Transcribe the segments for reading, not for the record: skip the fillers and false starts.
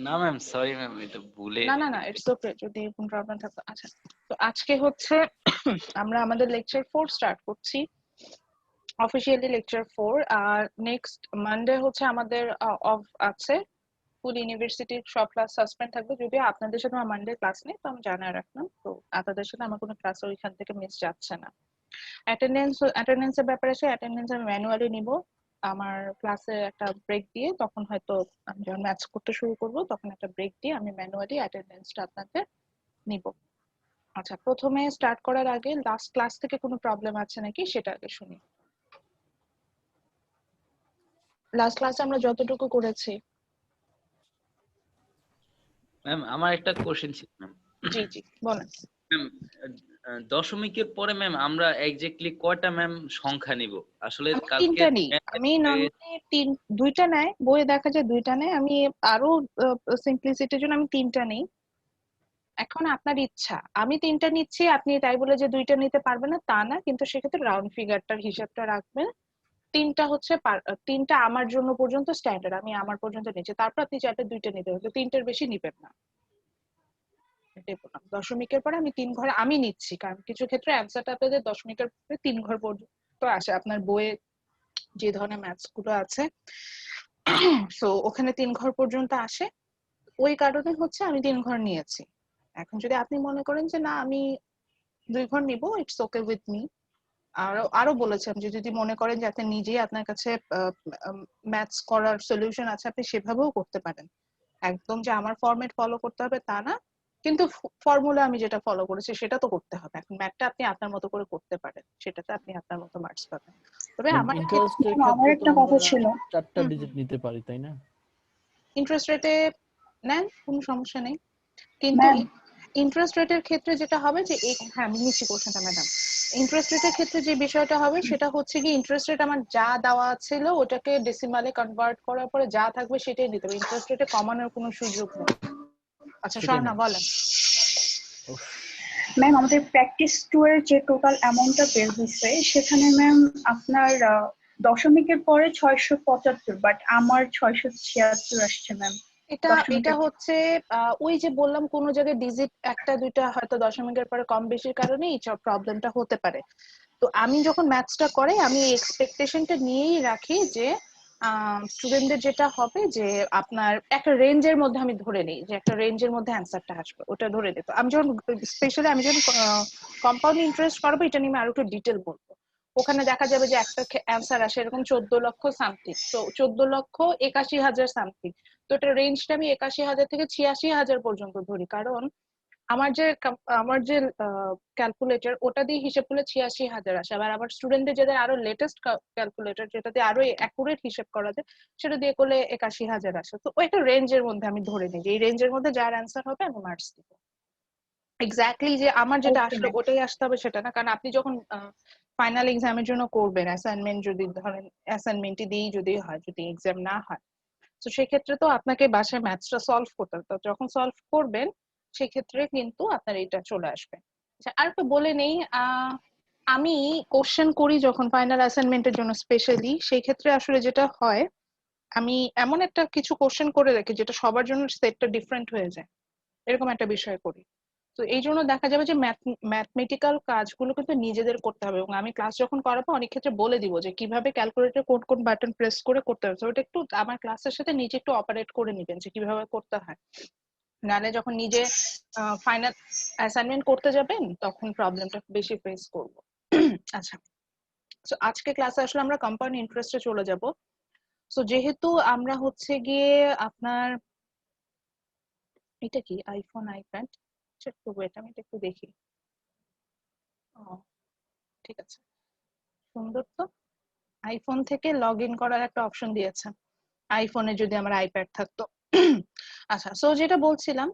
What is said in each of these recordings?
না ma'am, sorry ma'am, এটা ভুলে না না না, ইটস ওকে, যদি কোনো প্রবলেম থাকতো। আচ্ছা, তো আজকে হচ্ছে আমরা আমাদের লেকচার 4 স্টার্ট করছি, অফিসিয়ালি লেকচার 4। আর নেক্সট মানডে হচ্ছে আমাদের অফ আছে, ফুল ইউনিভার্সিটির সব ক্লাস সাসপেন্ড থাকবে। যদিও আপনাদের সাথে আমার মানডে ক্লাস নেই, তো আমি জানাই রাখলাম, তো আপনাদের সাথে আমার কোনো ক্লাস ওইখান থেকে মিস যাচ্ছে না। অ্যাটেন্ডেন্সের ব্যাপারে আছে, অ্যাটেন্ডেন্স আমি ম্যানুয়ালি নিব আমার ক্লাসে একটা ব্রেক দিয়ে। তখন হয়তো আমি যখন ম্যাথস করতে শুরু করব তখন একটা ব্রেক দিয়ে আমি ম্যানুয়ালি অ্যাটেন্ডেন্সটা আপনাদের নিব। আচ্ছা, প্রথমে স্টার্ট করার আগে লাস্ট ক্লাস থেকে কোনো প্রবলেম আছে নাকি সেটা আগে শুনি। লাস্ট ক্লাসে আমরা যতটুকু করেছি। ম্যাম, আমার একটা কোশ্চেন ছিল ম্যাম। জি জি বলেন। ম্যাম, দশমিকের পরে ম্যাম আমরা এক্স্যাক্টলি কয়টা ম্যাম সংখ্যা নিব? আসলে আমি কালকে তিনটা নিই, আমি নর্মালি দুইটা নেয়, বইয়ে দেখা যায় দুইটা নেয়, আমি আরো সিম্পলিসিটির জন্য আমি তিনটা নেই। এখন আপনার ইচ্ছা, আমি তিনটা নিচ্ছি, আপনি তাই বলে যে দুইটা নিতে পারবেন না তা না, কিন্তু সেক্ষেত্রে রাউন্ড ফিগারটার হিসাবটা রাখবেন। তিনটা হচ্ছে তিনটা আমার জন্য পর্যন্ত স্ট্যান্ডার্ড, আমি আমার পর্যন্ত নিচ্ছি, তারপর আপনি চাইলে দুইটা নিতে হবে, তিনটার বেশি নিবেন না। এটাই বললাম, দশমিকের পরে আমি 3 ঘর আমি নিচ্ছি, কারণ কিছু ক্ষেত্রে অ্যান্সারটা আপনাদের দশমিকের পরে 3 ঘর পর্যন্ত আসে, আপনার বইয়ে যে ধরনের ম্যাথস গুলো আছে সো ওখানে 3 ঘর পর্যন্ত আসে। ওই কারণে হচ্ছে আমি 3 ঘর নিয়েছি। এখন যদি আপনি মনে করেন যে না আমি 2 ঘর নিবো, ইটস ওকে উইথ মি। আরো আরো বলেছেন যে যদি মনে করেন যে আপনি নিজেই আপনার কাছে ম্যাথস করার সলিউশন আছে, আপনি সেভাবেও করতে পারেন। একদম যে আমার ফরম্যাট ফলো করতে হবে তা না, কিন্তু ফর্মুলা আমি যেটা ফলো করেছি সেটা তো করতে হবে। এখন ম্যাথটা আপনি আপনার মতো করে করতে পারেন, সেটাতে আপনি আপনার মতো মার্কস পাবেন। তবে আমার ইন্টারেস্টের আমার ক্ষেত্রে তো একটা কথা আমরা ছিল, 4টা ডিজিট নিতে পারি, তাই না? ইন্টারেস্ট রেটে নেন, কোনো সমস্যা নেই, কিন্তু ইন্টারেস্ট রেটের ক্ষেত্রে যেটা হবে যে হ্যাঁ আমি নিচ্ছি কোশ্চেনটা ম্যাডাম। ইন্টারেস্ট রেটের ক্ষেত্রে যে বিষয়টা হবে সেটা হচ্ছে কি, ইন্টারেস্ট রেট আমার যা দেওয়া ছিল ওটাকে ডেসিমালে কনভার্ট করার পরে যা থাকবে সেটাই নিতে হবে, ইন্টারেস্ট রেটে কমানোর কোনো সুযোগ নেই। আচ্ছা সেটাই স্বর্ণা না? বলেন। ম্যাম আমাদের প্র্যাকটিস 2 এর যে টোটাল অ্যামাউন্টটা বের হয়েছে সেখানে ম্যাম আপনার দশমিকের পরে 675, বাট আমার 676 আসছে ম্যাম। এটা এটা হচ্ছে ওই যে বললাম কোন জায়গায় ডিজিট একটা দুইটা হয়তো দশমিকের পরে কম বেশির কারণে এই প্রবলেমটা হতে পারে। তো আমি যখন ম্যাথসটা করি আমি এক্সপেকটেশনটা নিয়েই রাখি যে স্টুডেন্টদের যেটা হবে যে আপনার একটা রেঞ্জের মধ্যে, আমি ধরে নিই যে একটা রেঞ্জের মধ্যে অ্যান্সারটা আসবে, ওটা ধরে দিত। আমি যখন স্পেশালি আমি যখন কম্পাউন্ড ইন্টারেস্ট করবো, এটা নিয়ে আমি আরো একটু ডিটেল বলবো। ওখানে দেখা যাবে যে একটা অ্যান্সার আসে এরকম 14 লক্ষ সামথিং, তো 14,81,000 সামথিং। তো এটা রেঞ্জটা আমি 81,000 থেকে 86,000 পর্যন্ত ধরি, কারণ আমার যে ক্যালকুলেটর ওটা দিয়ে হিসেব করলে 86,000 আসে। আবার আমার স্টুডেন্টদের যাদের আরো লেটেস্ট ক্যালকুলেটর যেটাতে আরো অ্যাকুরেট হিসেব করা যায় সেটা দিয়ে করলে 81,000 আসে। তো ওই একটা রেঞ্জের মধ্যে আমি ধরে নিই যে এই রেঞ্জের মধ্যে যার অ্যান্সার হবে আমি মার্কস দিব। এক্স্যাক্টলি যে আমার যেটা আসলে ওটাই আসতে হবে সেটা না, কারণ আপনি যখন ফাইনাল এক্সামের জন্য করবেন, অ্যাসাইনমেন্ট যদি ধরেন অ্যাসাইনমেন্টই দিয়েই যদি হয়, যদি এক্সাম না হয়, তো সেক্ষেত্রে তো আপনাকে বাসায় ম্যাথসটা সলভ করতে হবে। তো যখন সলভ করবেন সেক্ষেত্রে কিন্তু আপনার এটা চলে আসবে। আচ্ছা আর একটু বলে নেই, আমি কোশ্চেন করি যখন ফাইনাল অ্যাসাইনমেন্টের জন্য স্পেশালি, সেই ক্ষেত্রে আসলে যেটা হয় আমি এমন একটা কিছু কোশ্চেন করে রাখি যেটা সবার জন্য সেটটা ডিফারেন্ট হয়ে যায়, এরকম একটা বিষয় করি। তো এই জন্য দেখা যাবে যে ম্যাথমেটিক্যাল কাজগুলো কিন্তু নিজেদের করতে হবে, এবং আমি ক্লাস যখন করাবো অনেক ক্ষেত্রে বলে দিব যে কিভাবে ক্যালকুলেটর কোন কোন বাটন প্রেস করে করতে হবে। তো ওটা একটু আমার ক্লাসের সাথে নিজে একটু অপারেট করে নিবেন যে কিভাবে করতে হয়, নাহলে যখন নিজে ফাইনাল অ্যাসাইনমেন্ট করতে যাবেন তখন প্রবলেমটা বেশি ফেস করব। আচ্ছা, তো আজকে ক্লাসে আসলে আমরা কম্পাউন্ড ইন্টারেস্টে চলে যাব। তো যেহেতু আমরা হচ্ছে গিয়ে আপনার এটা কি আইফোন আইপ্যাড, একটু ওয়েট আমি এটা একটু দেখি। ও ঠিক আছে, সুন্দর তো। আইফোন থেকে লগ ইন করার একটা অপশন দিয়েছে, আইফোনে যদি আমার আইপ্যাড থাকতো। আচ্ছা, সো যেটা বলছিলাম,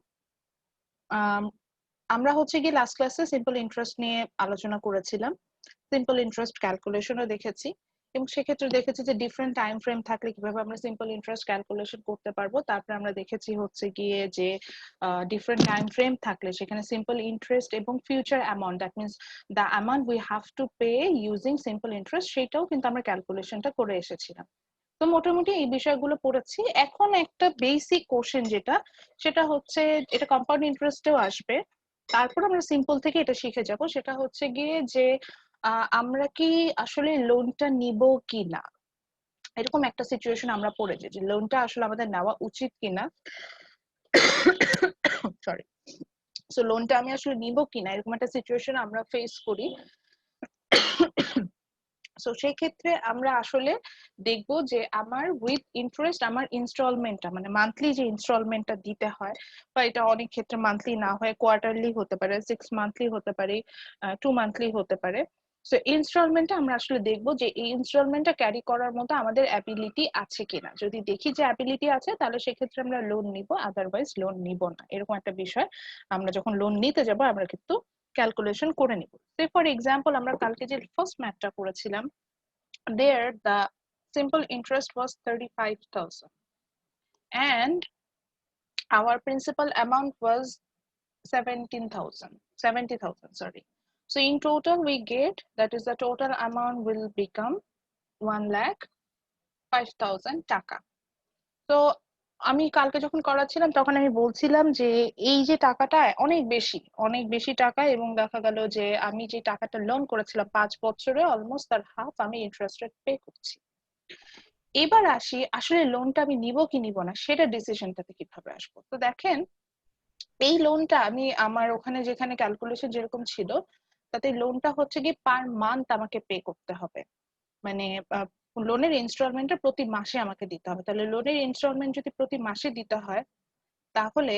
আমরা হচ্ছে কি লাস্ট ক্লাসে সিম্পল ইন্টারেস্ট নিয়ে আলোচনা করেছিলাম, সিম্পল ইন্টারেস্ট ক্যালকুলেশনও দেখেছি, এবং সেক্ষেত্রে দেখেছি যে ডিফারেন্ট টাইম ফ্রেম থাকলে কিভাবে আমরা সিম্পল ইন্টারেস্ট ক্যালকুলেশন করতে পারবো। তারপরে আমরা দেখেছি হচ্ছে গিয়ে যে ডিফারেন্ট টাইম ফ্রেম থাকলে সেখানে সিম্পল ইন্টারেস্ট এবং future amount, that means the amount we have to pay using simple interest, সেটাও কিন্তু আমরা ক্যালকুলেশনটা করে এসেছিলাম। তো মোটামুটি এই বিষয়গুলো পড়েছি। এখন একটা বেসিক কোশ্চেন সেটা হচ্ছে, এটা কম্পাউন্ড ইন্টারেস্টেও আসবে, তারপর আমরা সিম্পল থেকে এটা শিখে যাব, সেটা হচ্ছে গিয়ে যে আমরা কি আসলে লোনটা নিব কি না, এরকম একটা সিচুয়েশন আমরা পড়েছি যে লোনটা আসলে আমাদের নেওয়া উচিত কিনা, সরি, সো লোনটা আমি আসলে নিব কিনা এরকম একটা সিচুয়েশন আমরা ফেস করি। সো সেই ক্ষেত্রে আমরা আসলে দেখব যে আমার উইথ ইন্টারেস্ট আমার ইনস্টলমেন্টটা মানে মান্থলি যে ইনস্টলমেন্টটা দিতে হয়, বা এটা অনেক ক্ষেত্রে মান্থলি না হয় কোয়ার্টারলি হতে পারে, 6 মান্থলি হতে পারে, 2 মান্থলি হতে পারে। সো ইনস্টলমেন্টটা আমরা আসলে দেখব যে এই ইনস্টলমেন্টটা ক্যারি করার মতো আমাদের অ্যাবিলিটি আছে কিনা। যদি দেখি যে অ্যাবিলিটি আছে তাহলে সেক্ষেত্রে আমরা লোন নিব, আদারওয়াইজ লোন নিব না, এরকম একটা বিষয় আমরা যখন লোন নিতে যাব আমরা কিন্তু ক্যালকুলেশন করে নিব। সে ফর এক্সাম্পল আমরা কালকে যে ফার্স্ট ম্যাথটা করেছিলাম, there the simple interest was 35,000 and our principal amount was 70,000, sorry. So in total we get, that is the total amount will become 1,05,000 টাকা। তো আমি কালকে যখন করাচ্ছিলাম তখন আমি বলছিলাম যে এই যে টাকাটা অনেক বেশি টাকা, এবং দেখা গেল যে আমি যে টাকাটা লোন করেছিলাম 5 বছরে অলমোস্ট তার হাফ আমি ইন্টারেস্ট রেট পে করছি। এবার আসি আসলে লোনটা আমি নিব কি নিব না সেটা ডিসিশনটাতে কিভাবে আসবো। তো দেখেন, এই লোনটা আমি আমার ওখানে যেখানে ক্যালকুলেশন যেরকম ছিল তাতে লোনটা হচ্ছে কি পার মান্থ আমাকে পে করতে হবে, মানে লোনের ইনস্টলমেন্টটা প্রতি মাসে আমাকে দিতে হবে। তাহলে লোনের ইনস্টলমেন্ট যদি প্রতি মাসে দিতে হয় তাহলে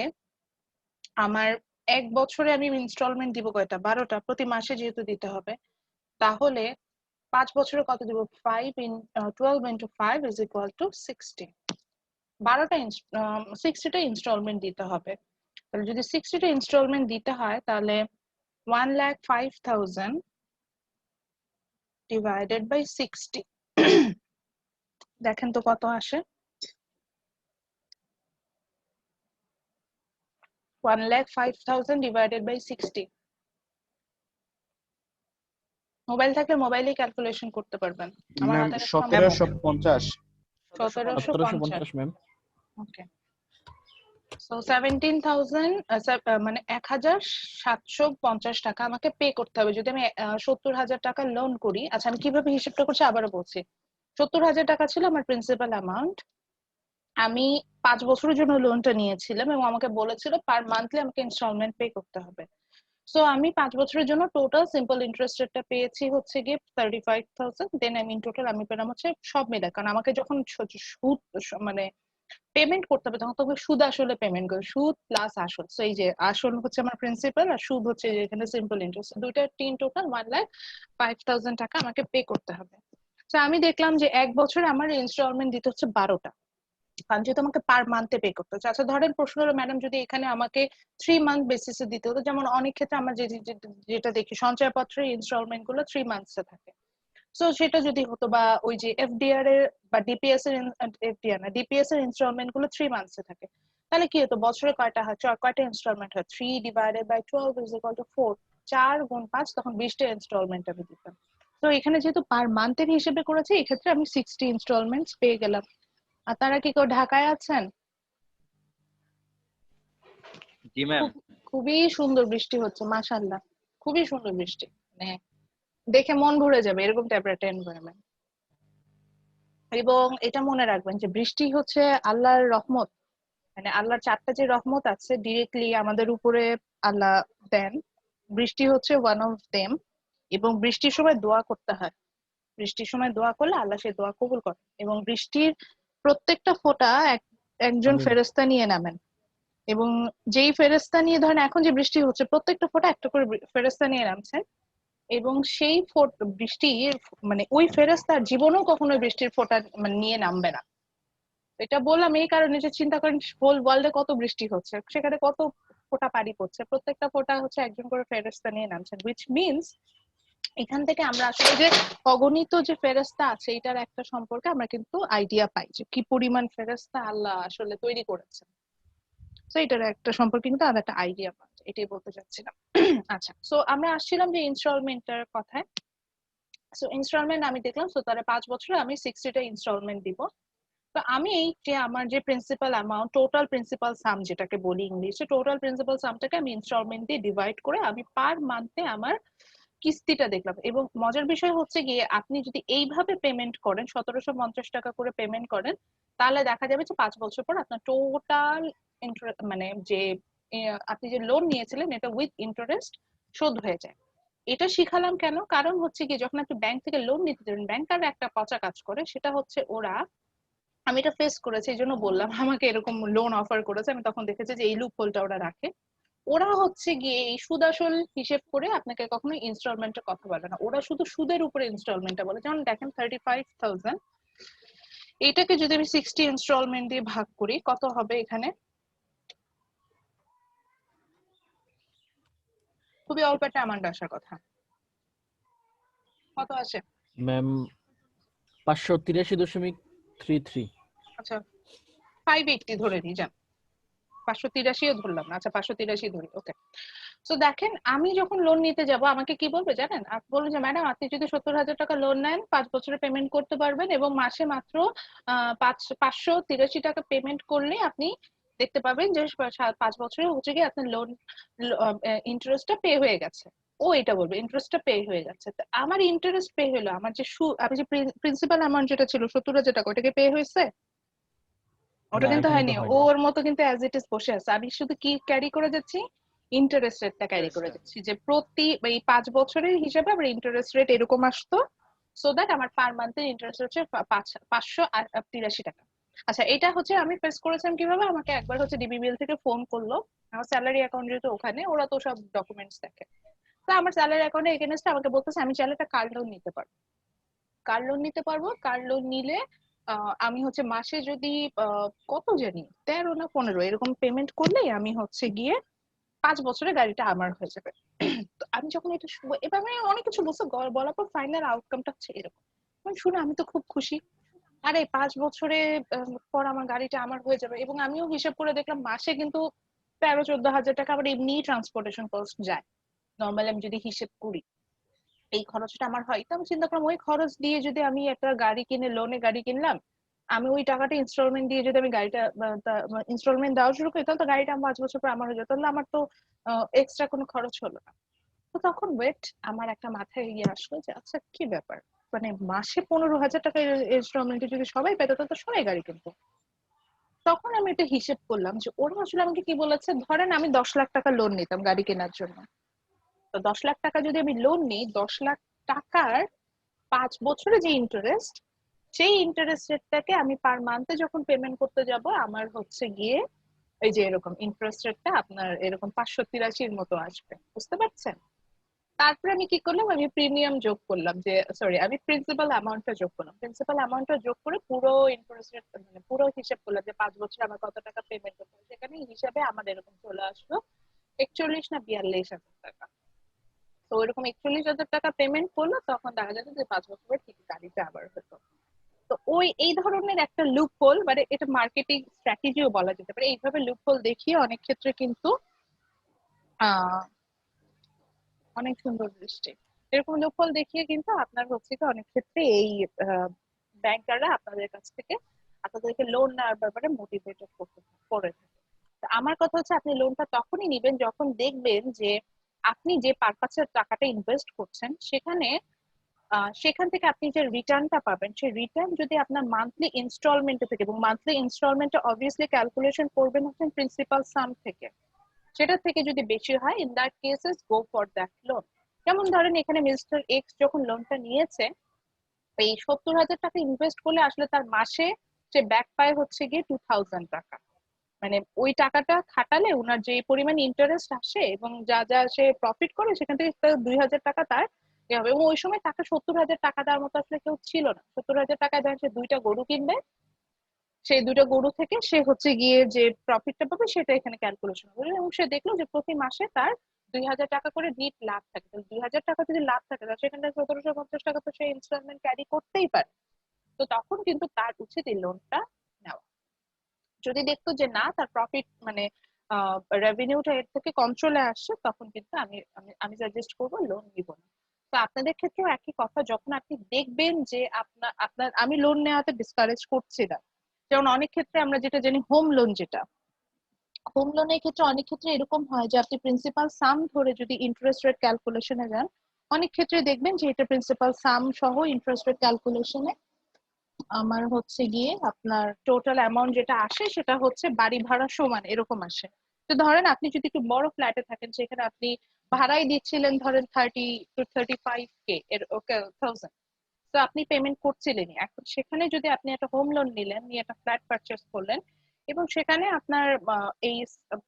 আমার 1 বছরে আমি ইনস্টলমেন্ট দিব কয়টা, 12টা, প্রতি মাসে যেহেতু দিতে হবে, তাহলে 5 বছরে কত দিব, 12 into 5 is equal to 60। 60টা instalment দিতে হবে। তাহলে যদি 60টা ইনস্টলমেন্ট দিতে হয় তাহলে 1,05,000 ডিভাইডেড বাই 60, দেখেন তো কত আসে। 1,05,000 ডিভাইডেড বাই 60, মোবাইল থাকলে মোবাইলেই ক্যালকুলেশন করতে পারবেন। আমার ম্যাম হাতে 1750। 1750, ম্যাম। ওকে। সো 17,000 মানে 1,750 টাকা আমাকে পে করতে হবে যদি আমি 70,000 টাকা লোন করি। আচ্ছা আমি কিভাবে হিসেবটা করছি আবারও বলছি, 70,000 টাকা ছিল আমার প্রিন্সিপাল অ্যামাউন্ট, আমি 5 বছরের জন্য লোনটা নিয়েছিলাম এবং আমাকে বলেছিল পার মান্থলি আমাকে ইনস্টলমেন্ট পে করতে হবে। সো আমি 5 বছরের জন্য টোটাল সিম্পল ইন্টারেস্ট রেটটা পেয়েছি হচ্ছে গিয়ে 35,000, দেন আমি ইন টোটাল আমি পেলাম হচ্ছে সব মিলে, কারণ আমাকে যখন সুদ মানে পেমেন্ট করতে হবে তখন তোকে সুদ আসলে পেমেন্ট করবে, সুদ প্লাস আসল। সো এই যে আসল হচ্ছে আমার প্রিন্সিপাল আর সুদ হচ্ছে এখানে সিম্পল ইন্টারেস্ট, দুইটা টিন টোটাল 1,05,000 টাকা আমাকে পে করতে হবে। তো আমি দেখলাম যে 1 বছরে আমার ইনস্টলমেন্ট দিতে হচ্ছে 12টা, কারণ যেহেতু আমাকে পার মান্থে পে করতে হচ্ছে। আচ্ছা ধরেন প্রশ্ন হলো ম্যাডাম যদি এখানে আমাকে 3 মান্থ বেসিসে দিতে হতো, যেমন অনেক ক্ষেত্রে আমরা যেটা দেখি সঞ্চয়পত্রের ইনস্টলমেন্ট গুলো 3 মান্থসে থাকে, সো সেটা যদি হতো, বা ওই যে এফডিআর এর বা ডিপিএস এর, এফডিআর না ডিপিএস এর ইনস্টলমেন্ট গুলো 3 মান্থসে থাকে, তাহলে কি হতো বছরে কয়টা হয়, কয়টা ইনস্টলমেন্ট হয়, 3 divided by 12 is equal to 4, 4 গুণ 5, তখন 20টা ইনস্টলমেন্ট আমি দিতাম। তো এখানে যেহেতু পার মান্থের হিসেবে করেছি এক্ষেত্রে আমি 60 ইনস্টলমেন্টস পেয়ে গেলাম। আর তারা কি কেউ ঢাকায় আছেন? জি ম্যাম। খুবই সুন্দর বৃষ্টি হচ্ছে মাশাআল্লাহ, খুবই সুন্দর বৃষ্টি, মানে দেখে মন ভরে যাবে এরকম টাইপের একটা এনভায়রনমেন্ট। এবং এটা মনে রাখবেন যে বৃষ্টি হচ্ছে আল্লাহর রহমত, মানে আল্লাহর 4টা যে রহমত আছে ডিরেক্টলি আমাদের উপরে আল্লাহ দেন, বৃষ্টি হচ্ছে ওয়ান অফ দেম। এবং বৃষ্টির সময় দোয়া করতে হয়, বৃষ্টির সময় দোয়া করলে আল্লাহ সেই দোয়া কবুল করেন। এবং বৃষ্টির প্রত্যেকটা ফোঁটা একজন আমিন। ফেরেশতা নিয়ে নামেন, এবং যেই ফেরেশতা নিয়ে, ধরেন এখন যে বৃষ্টি হচ্ছে প্রত্যেকটা ফোঁটা একটা করে ফেরেশতা নিয়ে নামছে, এবং সেই বৃষ্টির মানে ওই ফেরেশতার জীবনেও কখনো বৃষ্টির ফোঁটা মানে নিয়ে নামবে না। এটা বললাম এই কারণে যে চিন্তা করেন হোল ওয়ার্ল্ডে কত বৃষ্টি হচ্ছে, সেখানে কত ফোঁটা পানি পড়ছে, প্রত্যেকটা ফোঁটা হচ্ছে একজন করে ফেরেশতা নিয়ে নামছেন, হুইচ মিনস এখান থেকে আমরা আসলে যে অগণিত যে ফেরেশতা আছে এটার একটা সম্পর্কে আমরা কিন্তু আইডিয়া পাই যে কি পরিমাণ ফেরেশতা আল্লাহ আসলে তৈরি করেছেন। তো এটার একটা সম্পর্কে কিন্তু আমরা একটা আইডিয়া পাই, এটাই বলতে চাচ্ছিলাম। আচ্ছা, সো আমরা আসছিলাম যে ইনস্টলমেন্টের কথায়। সো ইনস্টলমেন্ট আমি দেখলাম, সো তাহলে 5 বছরে আমি 60টা ইনস্টলমেন্ট দিব। তো আমি এই যে আমার যে প্রিন্সিপাল অ্যামাউন্ট, টোটাল প্রিন্সিপাল সাম যেটাকে বলি ইংলিশে, টোটাল প্রিন্সিপাল সামটাকে আমি ইনস্টলমেন্ট দিয়ে ডিভাইড করে আমি পার মান্থে আমার কিস্তিটা দেখলাম। এবং মজার বিষয় হচ্ছে গিয়ে আপনি যদি এইভাবে পেমেন্ট করেন, 1750 টাকা করে পেমেন্ট করেন, তাহলে দেখা যাবে যে 5 বছর পর আপনার টোটাল মানে যে আপনি যে লোন নিয়েছিলেন এটা উইথ ইন্টারেস্ট শোধ হয়ে যায়। এটা শিখালাম কেন, কারণ হচ্ছে কি যখন আপনি ব্যাংক থেকে লোন নিতে যাবেন, ব্যাংকার একটা পচা কাজ করে, সেটা হচ্ছে ওরা, আমি এটা ফেস করেছি এই জন্য বললাম, আমাকে এরকম লোন অফার করেছে, আমি তখন দেখেছি যে এই লুপ হোলটা ওরা রাখে। ওরা হচ্ছে গিয়ে এই সুদ আসল হিসেব করে আপনাকে কখনো ইনস্টলমেন্টের কথা বলে না, ওরা শুধু সুদের উপরে ইনস্টলমেন্টটা বলে। যেমন দেখেন 35,000, এটাকে যদি আমি 60 ইনস্টলমেন্ট দিয়ে ভাগ করি কত হবে এখানে, খুবই অল্প একটা অ্যামাউন্ট আসার কথা, কত আসে? ম্যাম 583.33। আচ্ছা 580 ধরে নিই, যান 583ও ধরলাম না, আচ্ছা 583 ধরি, ওকে। তো দেখেন আমি যখন লোন নিতে যাব আমাকে কি বলবে জানেন, আপনি বলবেন যে ম্যাডাম আপনি যদি 70,000 টাকা লোন নেন 5 বছরে পেমেন্ট করতে পারবেন এবং মাসে মাত্র 583 টাকা পেমেন্ট করলে আপনি দেখতে পাবেন যে 5 বছরে হচ্ছে কি আপনার লোন ইন্টারেস্টটা পে হয়ে গেছে। ও এটা বলবে ইন্টারেস্টটা পে হয়ে যাচ্ছে, তো আমার ইন্টারেস্ট পে হলো, আমার যে আমি যে প্রিন্সিপাল অ্যামাউন্ট যেটা ছিল 70,000 টাকা ওটাকে পে হয়েছে? ওটা না কিন্তু এখনো হয়নি, তো হয়নি। ওর মতো কিন্তু অ্যাজ ইট ইজ বসে আছে। আমি শুধু কি ক্যারি করে যাচ্ছি, ইন্টারেস্ট রেটটা ক্যারি করে যাচ্ছি, যে প্রতি এই 5 বছরের হিসাবে আমার ইন্টারেস্ট রেট এরকম আসতো, সো দ্যাট আমার পার মান্থের ইন্টারেস্ট হচ্ছে 583 টাকা। আচ্ছা এটা হচ্ছে আমি ফেস করেছিলাম কিভাবে, আমাকে একবার হচ্ছে ডিবিবিএল থেকে ফোন করলো, আমার স্যালারি অ্যাকাউন্ট যেহেতু ওখানে, ওরা তো সব ডকুমেন্টস দেখে, তো আমার স্যালারি অ্যাকাউন্টে এগেনস্টে আমাকে বলতেছে আমি চাইলে একটা কার লোন নিতে পারবো। কার লোন নিতে পারবো, কার লোন নিলে আমি হচ্ছে মাসে যদি কত জানি 13 না 15 এরকম পেমেন্ট করলেই আমি হচ্ছে গিয়ে 5 বছরে গাড়িটা আমার হয়ে যাবে। তো আমি যখন এটা এবার আমি অনেক কিছু বলছে, বলার পর ফাইনাল আউটকামটা হচ্ছে এরকম। শুনে আমি তো খুব খুশি, আরে 5 বছরে পর আমার গাড়িটা আমার হয়ে যাবে। এবং আমিও হিসাব করে দেখলাম মাসে কিন্তু 13-14 হাজার টাকা আমার এমনি ট্রান্সপোর্টেশন কস্ট যায়, নর্মালি আমি যদি হিসেব করি এই খরচটা আমার হয়। তো আমি চিন্তা করলাম ওই খরচ দিয়ে যদি আমি একটা গাড়ি কিনে, লোনে গাড়ি কিনলাম, আমি ওই টাকাটা ইনস্টলমেন্ট দিয়ে যদি আমি গাড়িটা ইনস্টলমেন্ট দেওয়া শুরু করি, তাহলে তো গাড়িটা আমার 5 বছর পর আমার হয়ে যাবে, তাহলে আমার তো এক্সট্রা কোনো খরচ হলো না। তো তখন ওয়েট আমার একটা মাথায় ইয়ে আসলো যে আচ্ছা কি ব্যাপার, মানে মাসে 15,000 টাকা ইনস্টলমেন্টে যদি সবাই পেতো তাহলে তো সবাই গাড়ি কিনতো। তখন আমি এটা হিসেব করলাম যে ওরা আসলে আমাকে কি বলেছে, ধরেন আমি 10 লাখ টাকা লোন নিতাম গাড়ি কেনার জন্য, তো 10 লাখ টাকা যদি আমি লোন নিই, 10 লাখ টাকার 5 বছরে যে ইন্টারেস্ট, সেই ইন্টারেস্ট রেটটাকে আমি পার মান্থে যখন পেমেন্ট করতে যাব আমার হচ্ছে গিয়ে এই যে এরকম ইন্টারেস্ট রেটটা আপনার এরকম 583-র মতো আসবে, বুঝতে পারছেন? তারপরে আমি কি করলাম, আমি প্রিমিয়াম যোগ করলাম, যে সরি আমি প্রিন্সিপাল অ্যামাউন্টটা যোগ করলাম, প্রিন্সিপাল অ্যামাউন্টটা যোগ করে পুরো ইন্টারেস্ট রেট মানে পুরো হিসাব করলাম যে 5 বছরে আমার কত টাকা পেমেন্ট করতে হবে, সেখানে হিসাবে আমার এরকম চলে আসলো 41 না 42 হাজার টাকা। তো ওইরকম 41,000 টাকা পেমেন্ট করলো, তখন দেখা যাচ্ছে যে 5 বছরে ঠিক গাড়িটা আবার হতো। তো ওই এই ধরনের একটা লুপ হোল, মানে এটা মার্কেটিং স্ট্র্যাটেজিও বলা যেতে পারে, এইভাবে লুপ হোল দেখিয়ে অনেক ক্ষেত্রে কিন্তু আহ অনেক সুন্দর দৃষ্টি, এরকম লুপ হোল দেখিয়ে কিন্তু আপনার হচ্ছে কি অনেক ক্ষেত্রে এই ব্যাংকাররা আপনাদের কাছ থেকে আপনাদেরকে লোন নেওয়ার ব্যাপারে মোটিভেটেড করে থাকে। তো আমার কথা হচ্ছে আপনি লোনটা তখনই নিবেন যখন দেখবেন যে আপনি যে পারপাসের টাকাটা ইনভেস্ট করছেন সেখানে সেখান থেকে আপনি যে রিটার্নটা পাবেন, সেই রিটার্ন যদি আপনার মান্থলি ইনস্টলমেন্টে থেকে, এবং মান্থলি ইনস্টলমেন্টে অবভিয়াসলি ক্যালকুলেশন করবেন হচ্ছে প্রিন্সিপাল সাম থেকে, সেটা থেকে যদি বেশি হয় in that cases go for that loan. যেমন ধরেন এখানে মিস্টার এক্স যখন লোনটা নিয়েছে, এই 70,000 টাকা ইনভেস্ট করলে আসলে তার মাসে সে ব্যাক পায় হচ্ছে গিয়ে 2,000 টাকা। মানে ওই টাকাটা খাটালে ওনার যে পরিমাণ ইন্টারেস্ট আসে এবং যা যা সে প্রফিট করে সেখান থেকে তার 2,000 টাকা তার এ হবে। এবং ওই সময় তাকে 70,000 টাকা দেওয়ার মতো আসলে কেউ ছিল না, 70,000 টাকায় ধরেন সে 2টা গরু কিনবে, সেই 2টা গরু থেকে সে হচ্ছে গিয়ে যে প্রফিটটা পাবে সেটা এখানে ক্যালকুলেশন করবে, এবং সে দেখলো যে প্রতি মাসে তার 2,000 টাকা করে নিট লাভ থাকে। 2,000 টাকা যদি লাভ থাকে তাহলে সেখানে 1,750 টাকা তো সে ইনস্টলমেন্ট ক্যারি করতেই পারে। তো তখন কিন্তু তার উচিত এই লোনটা নেওয়া। যদি দেখতো যে না তার প্রফিট মানে রেভিনিউটা এর থেকে কন্ট্রোলে আসছে, তখন কিন্তু আমি আমি আমি সাজেস্ট করবো লোন নিব না। তো আপনাদের ক্ষেত্রেও একই কথা, যখন আপনি দেখবেন যে আপনার আপনার আমি লোন নেওয়াতে ডিসকারেজ করছি না, যেমন অনেক ক্ষেত্রে আমরা যেটা জানি হোম লোন, যেটা হোম লোনের ক্ষেত্রে অনেক ক্ষেত্রে এরকম হয় যে আপনি প্রিন্সিপাল সাম ধরে যদি ইন্টারেস্ট রেট ক্যালকুলেশনে যান, অনেক ক্ষেত্রে দেখবেন যে এটা প্রিন্সিপাল সাম সহ ইন্টারেস্ট রেট ক্যালকুলেশনে আমার হচ্ছে গিয়ে আপনার টোটাল অ্যামাউন্ট যেটা আসে সেটা হচ্ছে বাড়ি ভাড়া সমান এরকম আসে। তো ধরেন আপনি যদি একটু বড় ফ্ল্যাটে থাকেন, সেখানে আপনি ভাড়াই দিচ্ছিলেন ধরেন 30 to 35K এর ওকে 1000, তো আপনি পেমেন্ট করছিলেনই। এখন সেখানে যদি আপনি একটা হোম লোন নিলেন, নিয়ে একটা ফ্ল্যাট পারচেস করলেন, এবং সেখানে আপনার এই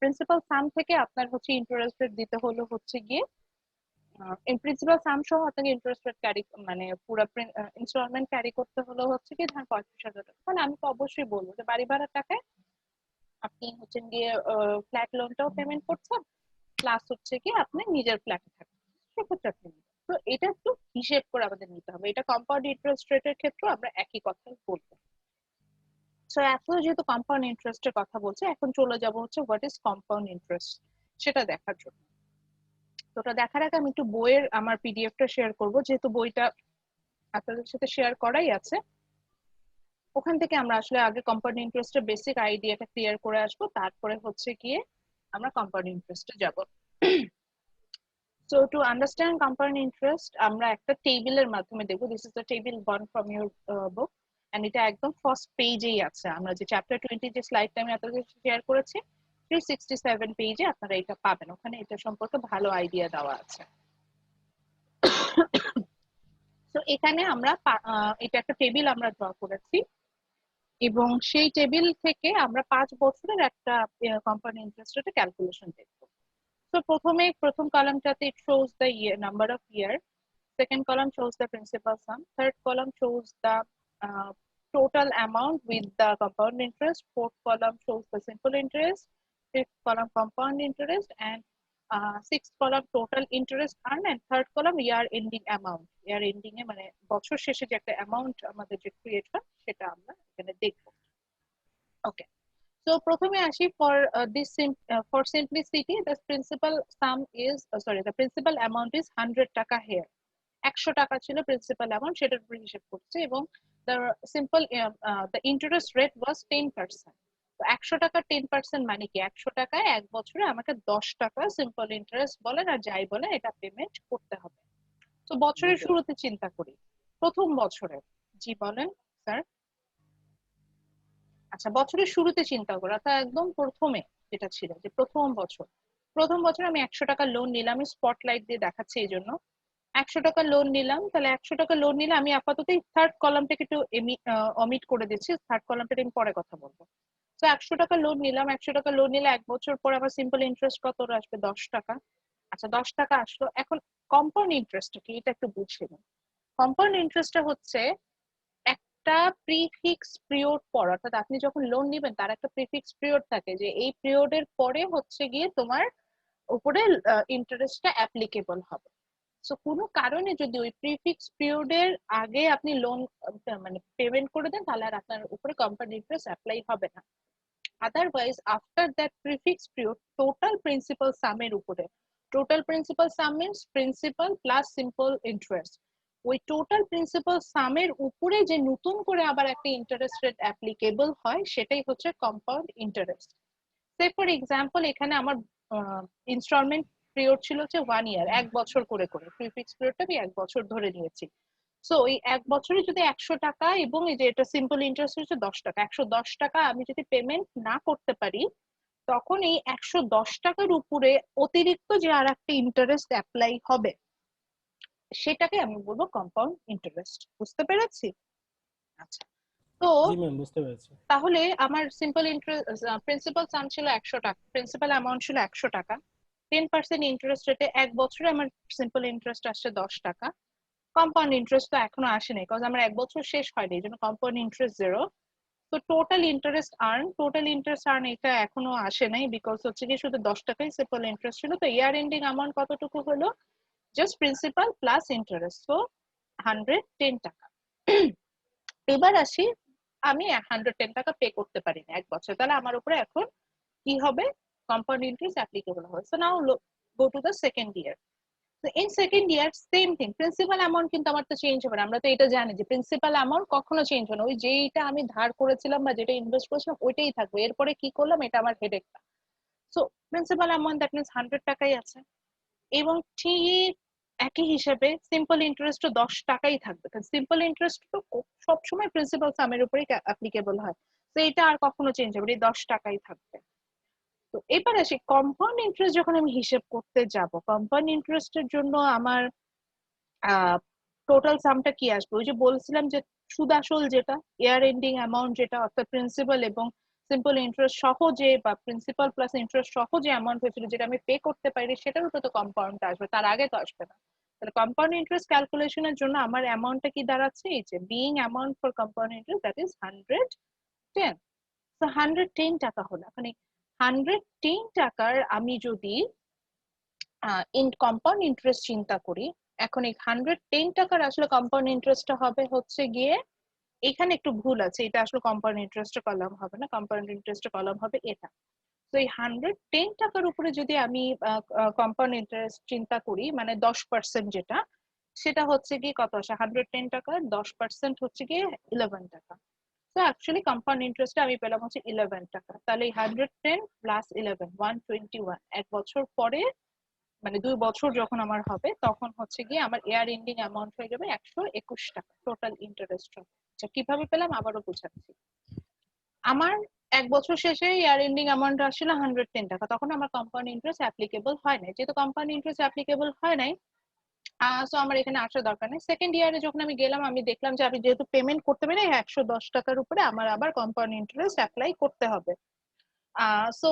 প্রিন্সিপাল সাম থেকে আপনার হচ্ছে ইন্টারেস্ট রেট দিতে হলো হচ্ছে গিয়ে প্রিন্সিপাল সাম সহ আপনাকে ইন্টারেস্ট রেট ক্যারি মানে পুরো ইনস্টলমেন্ট ক্যারি করতে হলো হচ্ছে কি ধরেন 35,000 টাকা, তাহলে আমি তো অবশ্যই বলবো যে বাড়ি ভাড়ার টাকায় আপনি হচ্ছে গিয়ে ফ্ল্যাট লোনটাও পেমেন্ট করছেন, প্লাস হচ্ছে কি আপনি নিজের ফ্ল্যাটে থাকেন, সেক্ষেত্রে আপনি নিবেন। তো এটা একটু হিসেব করে আমাদের নিতে হবে। এটা কম্পাউন্ড ইন্টারেস্ট রেটের ক্ষেত্রে আমরা একই কথাই বলবো। সো এখন যেহেতু কম্পাউন্ড ইন্টারেস্টের কথা বলছে, এখন চলে যাব হচ্ছে হোয়াট ইজ কম্পাউন্ড ইন্টারেস্ট সেটা দেখার জন্য। তো ওটা দেখার আগে আমি একটু বইয়ের আমার পিডিএফটা শেয়ার করব, যেহেতু বইটা আপনাদের সাথে শেয়ার করাই আছে। ওখান থেকে আমরা আসলে আগে কম্পাউন্ড ইন্টারেস্টের বেসিক আইডিয়াটা ক্লিয়ার করে আসবো, তারপরে হচ্ছে গিয়ে আমরা কম্পাউন্ড ইন্টারেস্টে যাব। So to understand compound interest, আমরা একটা টেবিলের মাধ্যমে দেখব। This is the table gone from your book, and এটা একদম ফার্স্ট পেজেই আছে। আমরা যে চ্যাপ্টার 20 যে স্লাইডটা আমি আপনাদের শেয়ার করেছি, 367 পেজে আপনারা এটা পাবেন। ওখানে এটা সম্পর্কে ভালো আইডিয়া দেওয়া আছে। তো এখানে আমরা এটা একটা টেবিল আমরা ড্র করেছি, এবং সেই টেবিল থেকে আমরা 5 বছরের একটা কম্পাউন্ড ইন্টারেস্ট রেটের ক্যালকুলেশন দেখব। তো প্রথম কলামটাতে it shows the year number of year, second column shows the principal sum, third column shows the total amount with the compound interest, fourth column shows the simple interest, fifth column compound interest, and sixth column total interest earned, and third column year ending amount. year ending এ মানে বছর শেষে যে একটা amount আমাদের যে create হয় সেটা আমরা এখানে দেখব। ওকে, so প্রথমে আসি for simplicity the principal sum is the principal amount is 100 টাকা here, 100 টাকা ছিল প্রিন্সিপাল অ্যামাউন্ট, সেটার উপর হিসেব করছে, এবং the interest rate was 10%। তো 100 টাকা 10% মানে কি 100 টাকায় এক বছরে আমাকে 10 টাকা সিম্পল ইন্টারেস্ট বলেন আর যাই বলেন এটা পেমেন্ট করতে হবে। তো বছরের শুরুতে চিন্তা করি, প্রথম বছরে। জি বলেন স্যার। আচ্ছা, বছরের শুরুতে চিন্তা করা, তা একদম প্রথমে যেটা ছিল যে প্রথম বছর আমি 100 টাকা লোন নিলাম, আমি স্পটলাইট দিয়ে দেখাচ্ছি এই জন্য। 100 টাকা লোন নিলাম, তাহলে 100 টাকা লোন নিলে আমি আপাতত থার্ড কলামটাকে একটু অমিট করে দিচ্ছি, থার্ড কলামটা আমি পরে কথা বলবো। তো 100 টাকা লোন নিলাম, 100 টাকা লোন নিলে এক বছর পর আমার সিম্পল ইন্টারেস্ট কত আসবে? 10 টাকা। আচ্ছা, 10 টাকা আসলো। এখন কম্পাউন্ড ইন্টারেস্ট কি এটা একটু বুঝে নিন। কম্পাউন্ড ইন্টারেস্টটা হচ্ছে একটা প্রিফিক্স পিরিয়ড পর, অর্থাৎ আপনি যখন লোন নেবেন তার একটা প্রিফিক্স পিরিয়ড থাকে যে এই পিরিয়ডের পরে হচ্ছে গিয়ে তোমার উপরে ইন্টারেস্টটা অ্যাপ্লিকেবল হবে। সো কোনো কারণে যদি ওই প্রিফিক্স পিরিয়ডের আগে আপনি লোন মানে পেমেন্ট করে দেন, তাহলে আর আপনার উপরে কম্পাউন্ড ইন্টারেস্ট অ্যাপ্লাই হবে না। Otherwise after that prefix period total principal সামের উপরে, total principal sum means principal plus simple interest, ওই টোটাল প্রিন্সিপাল সামের উপরে যে নতুন করে আবার একটা ইন্টারেস্ট রেট অ্যাপ্লিকেবল হয় সেটাই হচ্ছে compound interest. Say for example এখানে আমার ইনস্টলমেন্ট পিরিয়ড ছিল হচ্ছে 1 ইয়ার, এক বছর করে করে প্রিফিক্স পিরিয়ডটা আমি এক বছর ধরে নিয়েছি। সো ওই এক বছরে যদি 100 টাকা এবং এই যে এটা সিম্পল ইন্টারেস্ট হচ্ছে 10 টাকা, 110 টাকা আমি যদি পেমেন্ট না করতে পারি, তখন এই 110 টাকার উপরে অতিরিক্ত যে আর একটা ইন্টারেস্ট অ্যাপ্লাই হবে সেটাকে আমি বলবো কম্পাউন্ড ইন্টারেস্ট। বুঝতে পেরেছি? আচ্ছা, তো জি ম্যাম, বুঝতে পেরেছি। তাহলে আমার সিম্পল ইন্টারেস্ট প্রিন্সিপাল সাম ছিল 100 টাকা, প্রিন্সিপাল অ্যামাউন্ট ছিল 100 টাকা, 10% ইন্টারেস্ট রেটে এক বছরে আমার সিম্পল ইন্টারেস্ট আসছে 10 টাকা। কম্পাউন্ড ইন্টারেস্ট তো এখনো আসেনি, বিকজ আমার এক বছর শেষ হয়নি, এই জন্য কম্পাউন্ড ইন্টারেস্ট 0। তো টোটাল ইন্টারেস্ট আর্ন এটা এখনো আসে নাই, বিকজ হচ্ছে কি শুধু 10 টাকাই সিম্পল ইন্টারেস্ট ছিল। তো ইয়ার এন্ডিং অ্যামাউন্ট কতটুকু হলো? Just principal plus interest, so 110 টাকা। এবার আসি, আমি 110 টাকা পে করতে পারি না এক বছর, তাহলে আমার উপরে এখন কি হবে? কম্পাউন্ড ইন্টারেস্ট অ্যাপ্লিকেবল হবে। So now go to the second year. In second year same thing, principal amount কিন্তু আমার তো চেঞ্জ হবে না। আমরা তো এটা জানি যে প্রিন্সিপাল অ্যামাউন্ট কখনো চেঞ্জ হবে না, ওই যেটা আমি ধার করেছিলাম বা যেটা ইনভেস্ট করেছিলাম ওইটাই থাকবে, এরপরে কি করলাম এটা আমার হেডেক না। So principal amount that means 100 টাকাই আছে, এবং ঠিক একই হিসেবে সিম্পল ইন্টারেস্টও 10 টাকাই থাকবে, কারণ সিম্পল ইন্টারেস্ট তো সবসময় প্রিন্সিপাল সামের উপরেই অ্যাপ্লিকেবল হয়, তো এটা আর কখনো চেঞ্জ হবে না, এই 10 টাকাই থাকবে। তো এবার আসি কম্পাউন্ড ইন্টারেস্ট, যখন আমি হিসেব করতে যাব কম্পাউন্ড ইন্টারেস্টের জন্য আমার টোটাল সামটা কি আসবে, ওই যে বলছিলাম যে সুদ আসল যেটা ইয়ার এন্ডিং অ্যামাউন্ট যেটা অর্থাৎ প্রিন্সিপাল এবং সিম্পল ইন্টারেস্ট সহ যে, বা প্রিন্সিপাল প্লাস ইন্টারেস্ট সহ যে অ্যামাউন্ট হয়েছিল যেটা আমি পে করতে পারি, সেটার উপর তো কম্পাউন্ড আসবে, তার আগে তো আসবে না। তাহলে কম্পাউন্ড ইন্টারেস্ট ক্যালকুলেশনের জন্য আমার অ্যামাউন্টটা কি দাঁড়াচ্ছে, এই যে being amount for compound interest that is 110। তো 110 টাকা হলো। এখন এই 110 টাকার আমি যদি কম্পাউন্ড ইন্টারেস্ট চিন্তা করি, এখন এই 110 টাকার আসলে কম্পাউন্ড ইন্টারেস্টটা হবে হচ্ছে গিয়ে, এখানে একটু ভুল আছে, এটা আসলে কম্পাউন্ড ইন্টারেস্টের কলাম হবে না, কম্পাউন্ড ইন্টারেস্টের কলাম হবে এটা। তো এই 110 টাকার উপরে যদি আমি কম্পাউন্ড ইন্টারেস্ট চিন্তা করি, মানে 10% যেটা, সেটা হচ্ছে গিয়ে কত আসে, 110 টাকার 10% হচ্ছে গিয়ে 11 টাকা। তো অ্যাকচুয়ালি কম্পাউন্ড ইন্টারেস্ট আমি পেলাম হচ্ছে 11 টাকা। তাহলে এই 110 প্লাস 11 121, এক বছর পরে মানে 2 বছর যখন আমার হবে তখন হচ্ছে গিয়ে আমার ইয়ার এন্ডিং অ্যামাউন্ট হয়ে যাবে 121 টাকা টোটাল ইন্টারেস্ট। আচ্ছা কিভাবে পেলাম আবারও বুঝাচ্ছি। আমার এক বছর শেষে ইয়ার এন্ডিং অ্যামাউন্ট আসছিল 110 টাকা, তখন আমার কম্পাউন্ড ইন্টারেস্ট অ্যাপ্লিকেবল হয় নাই, যেহেতু কম্পাউন্ড ইন্টারেস্ট অ্যাপ্লিকেবল হয় নাই সো আমার এখানে আসার দরকার নেই। সেকেন্ড ইয়ারে যখন আমি গেলাম আমি দেখলাম যে আমি যেহেতু পেমেন্ট করতে পারি 110 টাকার উপরে আমার আবার কম্পাউন্ড ইন্টারেস্ট অ্যাপ্লাই করতে হবে। সো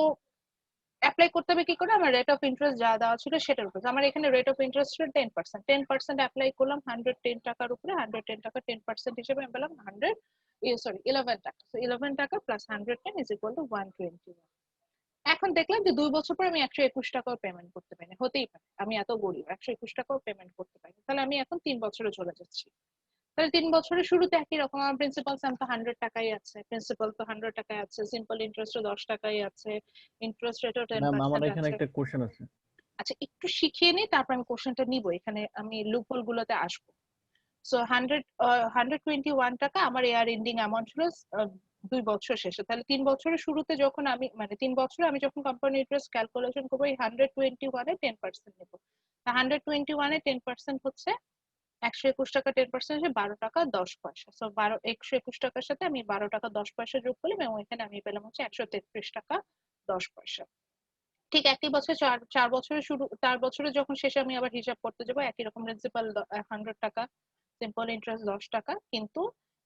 অ্যাপ্লাই করতে হবে কি করে, আমার রেট অফ ইন্টারেস্ট যা দেওয়া ছিল সেটার উপর। আমার এখানে রেট অফ ইন্টারেস্ট ছিল 10%, 10% অ্যাপ্লাই করলাম 110 টাকার উপরে, 110 টাকা 10% হিসেবে আমি পেলাম 11 টাকা। তো 11 টাকা প্লাস 110 ইজ ইকুয়াল টু 121। এখন দেখলাম যে 2 বছর পর আমি 121 টাকাও পেমেন্ট করতে পারি, হতেই পারে আমি এত গরিব 121 টাকাও পেমেন্ট করতে পারি, তাহলে আমি এখন 3 বছরে চলে যাচ্ছি। তাহলে 3 বছরের শুরুতে একই রকম আমার প্রিন্সিপাল সাম তো 100 টাকাই আছে, প্রিন্সিপাল তো 100 টাকাই আছে, সিম্পল ইন্টারেস্টও 10 টাকাই আছে, ইন্টারেস্ট রেটও ম্যাম আমার 10% এখানে আছে। একটা কোশ্চেন আছে। আচ্ছা একটু শিখিয়ে নিই তারপর আমি কোশ্চেনটা নিব, এখানে আমি লুপহোল গুলোতে আসবো। সো 121 টাকা আমার এয়ার এন্ডিং অ্যামাউন্ট ছিল 2 বছর শেষে। তাহলে 3 বছরের শুরুতে যখন আমি মানে 3 বছরে আমি যখন কোম্পানি ইন্টারেস্ট ক্যালকুলেশন করবো এই 121 এ 10% নেব। 121 এ 10% হচ্ছে 121 টাকা, 10% হচ্ছে 12 টাকা 10 পয়সা। সো 121 টাকার সাথে আমি 12 টাকা 10 পয়সা যোগ করলাম এবং এখানে আমি পেলাম হচ্ছে 133 টাকা 10 পয়সা। ঠিক একই বছর 4 বছরের শুরু 4 বছরের যখন শেষে আমি আবার হিসাব করতে যাবো একই রকম প্রিন্সিপাল 100 টাকা, সিম্পল ইন্টারেস্ট 10 টাকা, কিন্তু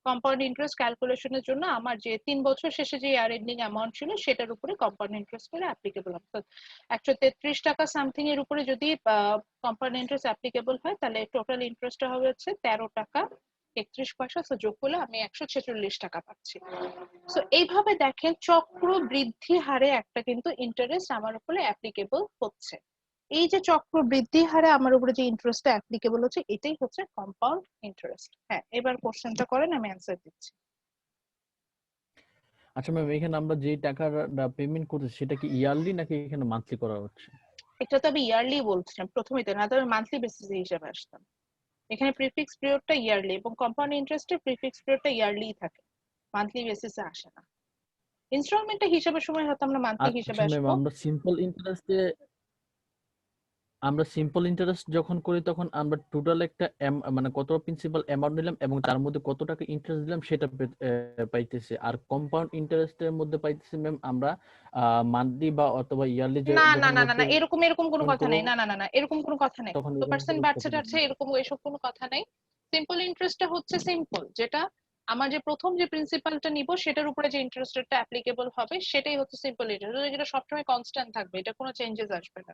কম্পাউন্ড ইন্টারেস্ট ক্যালকুলেশনের জন্য আমার যে 3 বছর শেষে যে ইয়ার এন্ডিং অ্যামাউন্ট ছিল সেটার উপরে কম্পাউন্ড ইন্টারেস্ট করে অ্যাপ্লিকেবল হবে। তো 133 টাকা সামথিং এর উপরে যদি কম্পাউন্ড ইন্টারেস্ট অ্যাপ্লিকেবল হয় তাহলে টোটাল ইন্টারেস্টটা হবে হচ্ছে 13 টাকা 31 পয়সা। তো যোগ করলে আমি 146 টাকা পাচ্ছি। সো এইভাবে দেখেন চক্র বৃদ্ধি হারে একটা কিন্তু ইন্টারেস্ট আমার উপরে অ্যাপ্লিকেবল হচ্ছে। এই যে চক্র বৃদ্ধি হারে আমার উপরে যে ইন্টারেস্টটা অ্যাপ্লিকেবল হচ্ছে এটাই হচ্ছে কম্পাউন্ড ইন্টারেস্ট। হ্যাঁ এবার কোশ্চেনটা করেন আমি অ্যান্সার দিচ্ছি। আচ্ছা ম্যাম এখানে আমরা যে টাকাটা পেমেন্ট করতেছি সেটা কি ইয়ারলি নাকি এখানে মান্থলি করা হচ্ছে? এটা তো আমি ইয়ারলি বলছিলাম প্রথমেই, তো না তবে মান্থলি বেসিসে হিসাবে আসতাম। এখানে প্রিফিক্স পিরিয়ডটা ইয়ারলি এবং কম্পাউন্ড ইন্টারেস্টের প্রিফিক্স পিরিয়ডটা ইয়ারলি থাকে, মান্থলি বেসিসে আসে না। ইনস্টলমেন্টের হিসাবের সময় হয়তো আমরা মান্থলি হিসাবে আচ্ছা ম্যাম আসবো। আমরা সিম্পল ইন্টারেস্ট যখন করি তখন আমরা টোটাল একটা মানে কত প্রিন্সিপাল অ্যামাউন্ট নিলাম এবং তার মধ্যে কত টাকা ইন্টারেস্ট দিলাম সেটা পাইতেছে। আর কম্পাউন্ড ইন্টারেস্টের মধ্যে পাইতেছে ম্যাম আমরা মান্থলি বা অথবা ইয়ারলি না না যখন না আমরা না না এরকম এরকম কোনো পেমেন্ট কথা করবো নেই, না না না না এরকম কোনো কথা নেই, তখন কত এরকম পার্সেন্ট করে বাড়ছে কত টাড়ছে দিবেন? এরকম এসব কোনো কথা নেই। সিম্পল ইন্টারেস্টটা হচ্ছে সিম্পল, যেটা আমার যে প্রথম যে প্রিন্সিপালটা নিব সেটার উপরে যে ইন্টারেস্ট রেটটা অ্যাপ্লিকেবল হবে সেটাই হচ্ছে সিম্পল ইন্টারেস্ট, যেটা সবসময় কনস্ট্যান্ট থাকবে, এটা কোনো চেঞ্জেস আসবে না।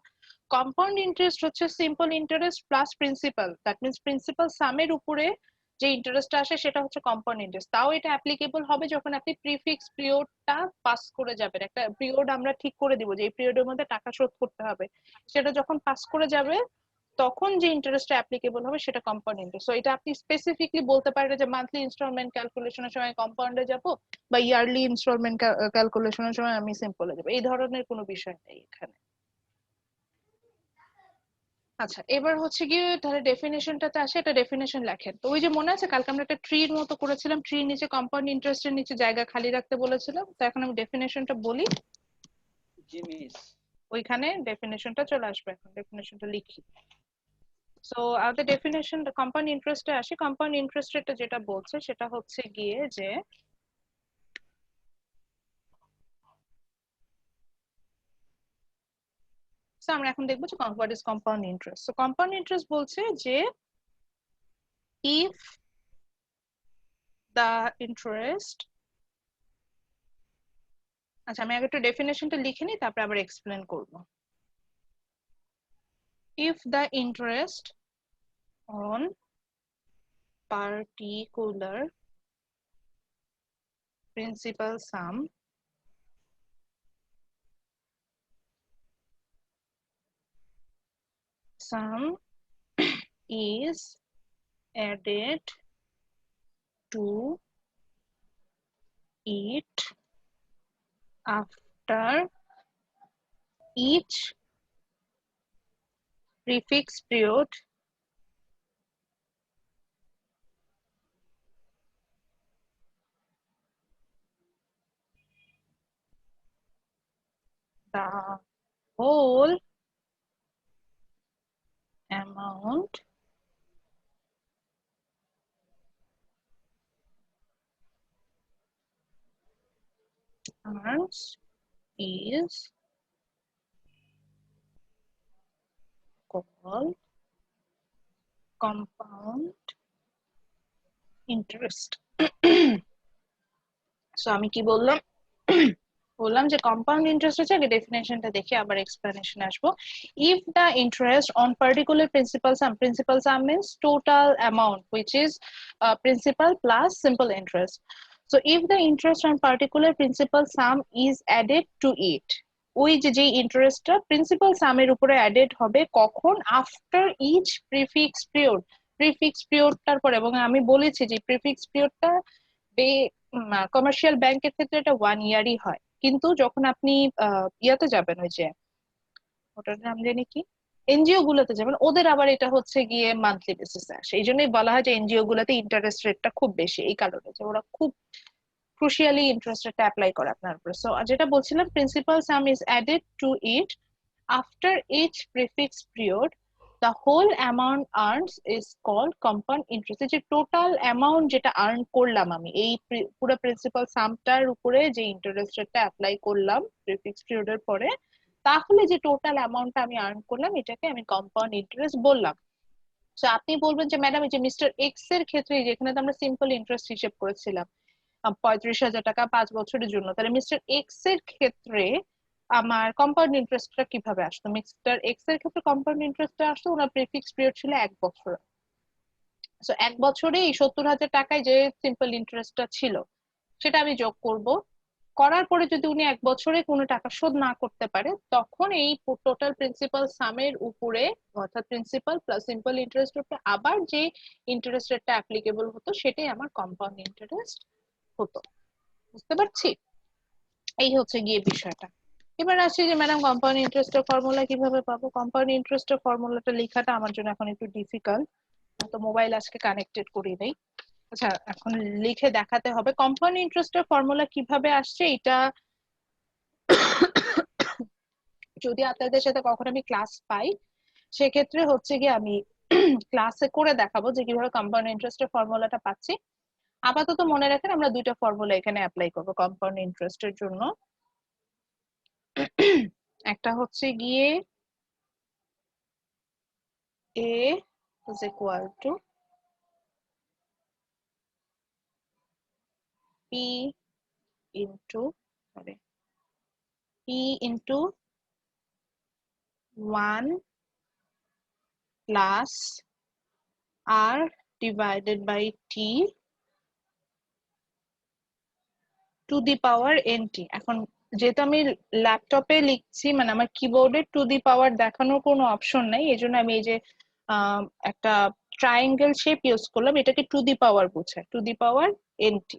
কম্পাউন্ড ইন্টারেস্ট হচ্ছে simple interest plus principal, that means principal সামের উপরে যে ইন্টারেস্টটা আসে সেটা হচ্ছে কম্পাউন্ড ইন্টারেস্ট। তাও এটা অ্যাপ্লিকেবল হবে যখন আপনি প্রিফিক্স পিরিয়ডটা পাস করে যাবেন, একটা পিরিয়ড আমরা ঠিক করে দিব যে এই পিরিয়ডের মধ্যে টাকা শোধ করতে হবে, সেটা যখন পাস করে যাবে তখন যে ইন্টারেস্টটা অ্যাপ্লিকেবল হবে সেটা কম্পাউন্ড ইন্টারেস্ট। সো এটা আপনি স্পেসিফিকলি বলতে পারেন যে মান্থলি ইনস্টলমেন্ট ক্যালকুলেশনের সময় কম্পাউন্ডে যাব বা ইয়ারলি ইনস্টলমেন্ট ক্যালকুলেশনের সময় আমি সিম্পলে যাব, এই ধরনের কোনো বিষয় নেই এখানে। আচ্ছা এবার হচ্ছে গিয়ে তাহলে ডেফিনেশনটাতে আসে, এটা ডেফিনেশন লেখেন। তো ওই যে মনে আছে কালকে আমরা একটা ট্রির মতো করেছিলাম, ট্রির নিচে কম্পাউন্ড ইন্টারেস্টের নিচে জায়গা খালি রাখতে বলেছিলাম, তো এখন আমি ডেফিনেশনটা বলি, জি মিস। ওইখানে ডেফিনেশনটা চলে আসবে, এখন ডেফিনেশনটা লিখি। সো আমাদের ডেফিনেশন কম্পাউন্ড ইন্টারেস্টে আসি। কম্পাউন্ড ইন্টারেস্ট রেটটা যেটা বলছে সেটা হচ্ছে গিয়ে যে সো আমরা এখন দেখবো যে what is compound interest. So compound interest বলছে যে if the interest, আচ্ছা আমি আগে একটু ডেফিনেশনটা লিখে নিই তারপরে আবার এক্সপ্লেন করব। if the interest on particular principal sum is added to it after each prefix period the whole amount earns is called compound interest. So আমি কি বললাম, বললাম যে কম্পাউন্ড ইন্টারেস্ট হচ্ছে আগে ডেফিনেশনটা দেখে আবার এক্সপ্লেনেশন আসবো। If the interest on particular principal sum means total amount which is principal plus simple interest. So if the interest on particular principal sum is added to it, ওই যে ইন্টারেস্টটা principal সামের উপরে অ্যাডেড হবে কখন, after each prefix period, prefix পিরিয়ডটার পর। এবং আমি বলেছি যে প্রিফিক্স পিরিয়ডটা কমার্শিয়াল ব্যাংকের ক্ষেত্রে এটা 1 ইয়ারই হয়, কিন্তু যখন আপনি ইয়াতে যাবেন ওই যে ওটার নাম জানি কি, এনজিও গুলোতে যাবেন, ওদের আবার এটা হচ্ছে গিয়ে মান্থলি বেসিসে আসে। এই জন্যই বলা হয় যে এনজিও গুলোতে ইন্টারেস্ট রেটটা খুব বেশি, এই কারণে যে ওরা খুব ক্রুশিয়ালি ইন্টারেস্ট রেটটা অ্যাপ্লাই করে আপনার উপরে। সো যেটা বলছিলাম, principal sum is added to it after each prefix period, the whole amount earns is called compound interest। যে টোটাল অ্যামাউন্ট যেটা আর্ন করলাম আমি এই পুরো প্রিন্সিপাল সামটার উপরে যে ইন্টারেস্ট রেটটা অ্যাপ্লাই করলাম প্রিফিক্স পিরিয়ডের পরে, তাহলে যে টোটাল অ্যামাউন্টটা আমি আর্ন করলাম এটাকে আমি কম্পাউন্ড ইন্টারেস্ট বললাম। তো আপনি বলবেন যে ম্যাডাম এই যে মিস্টার এক্স এর ক্ষেত্রে যেখানে তো আমরা সিম্পল ইন্টারেস্ট হিসেব করেছিলাম 35,000 টাকা 5 বছরের জন্য, তাহলে মিস্টার এক্স এর ক্ষেত্রে আমার কম্পাউন্ড ইন্টারেস্টটা কিভাবে আসতো? মিস্টার এক্স এর ক্ষেত্রে কম্পাউন্ড ইন্টারেস্টটা আসতো, ওনার প্রিফিক্স পিরিয়ড ছিল 1 বছর। সো 1 বছরে এই 70,000 টাকায় যে সিম্পল ইন্টারেস্টটা ছিল সেটা আমি যোগ করব, করার পরে যদি উনি 1 বছরে কোনো টাকা শোধ না করতে পারে তখন এই টোটাল প্রিন্সিপাল সামের উপরে অর্থাৎ প্রিন্সিপাল প্লাস সিম্পল ইন্টারেস্ট উপরে আবার যে ইন্টারেস্ট রেটটা অ্যাপ্লিকেবল হতো সেটাই আমার কম্পাউন্ড ইন্টারেস্ট হতো। বুঝতে পারছি? এই হচ্ছে গিয়ে বিষয়টা। এবার আসছি যে ম্যাডাম কম্পাউন্ড ইন্টারেস্টের ফর্মুলা কিভাবে পাবো? কম্পাউন্ড ইন্টারেস্টের ফর্মুলাটা লেখাটা আমার জন্য এখন একটু ডিফিকাল্ট, তো মোবাইল আজকে কানেক্টেড করি নেই। আচ্ছা এখন লিখে দেখাতে হবে কম্পাউন্ড ইন্টারেস্টের ফর্মুলা কিভাবে আসছে। এটা যদি আপনাদের সাথে কখনো আমি ক্লাস পাই সেক্ষেত্রে হচ্ছে গিয়ে আমি ক্লাসে করে দেখাবো যে কিভাবে কম্পাউন্ড ইন্টারেস্টের ফর্মুলাটা পাচ্ছি। আপাতত মনে রাখেন আমরা দুইটা ফর্মুলা এখানে অ্যাপ্লাই করবো কম্পাউন্ড ইন্টারেস্টের জন্য। একটা হচ্ছে গিয়ে a is equal to p into p into 1 plus r divided by t to the power nt। এখন যেহেতু আমি ল্যাপটপে লিখছি মানে আমার কিবোর্ডে টু দি পাওয়ার দেখানোর কোনো অপশন নাই, এই জন্য আমি এই যে একটা ট্রায়াঙ্গেল শেপ ইউজ করলাম, এটাকে টু দি পাওয়ার বোঝায়, two the power nt।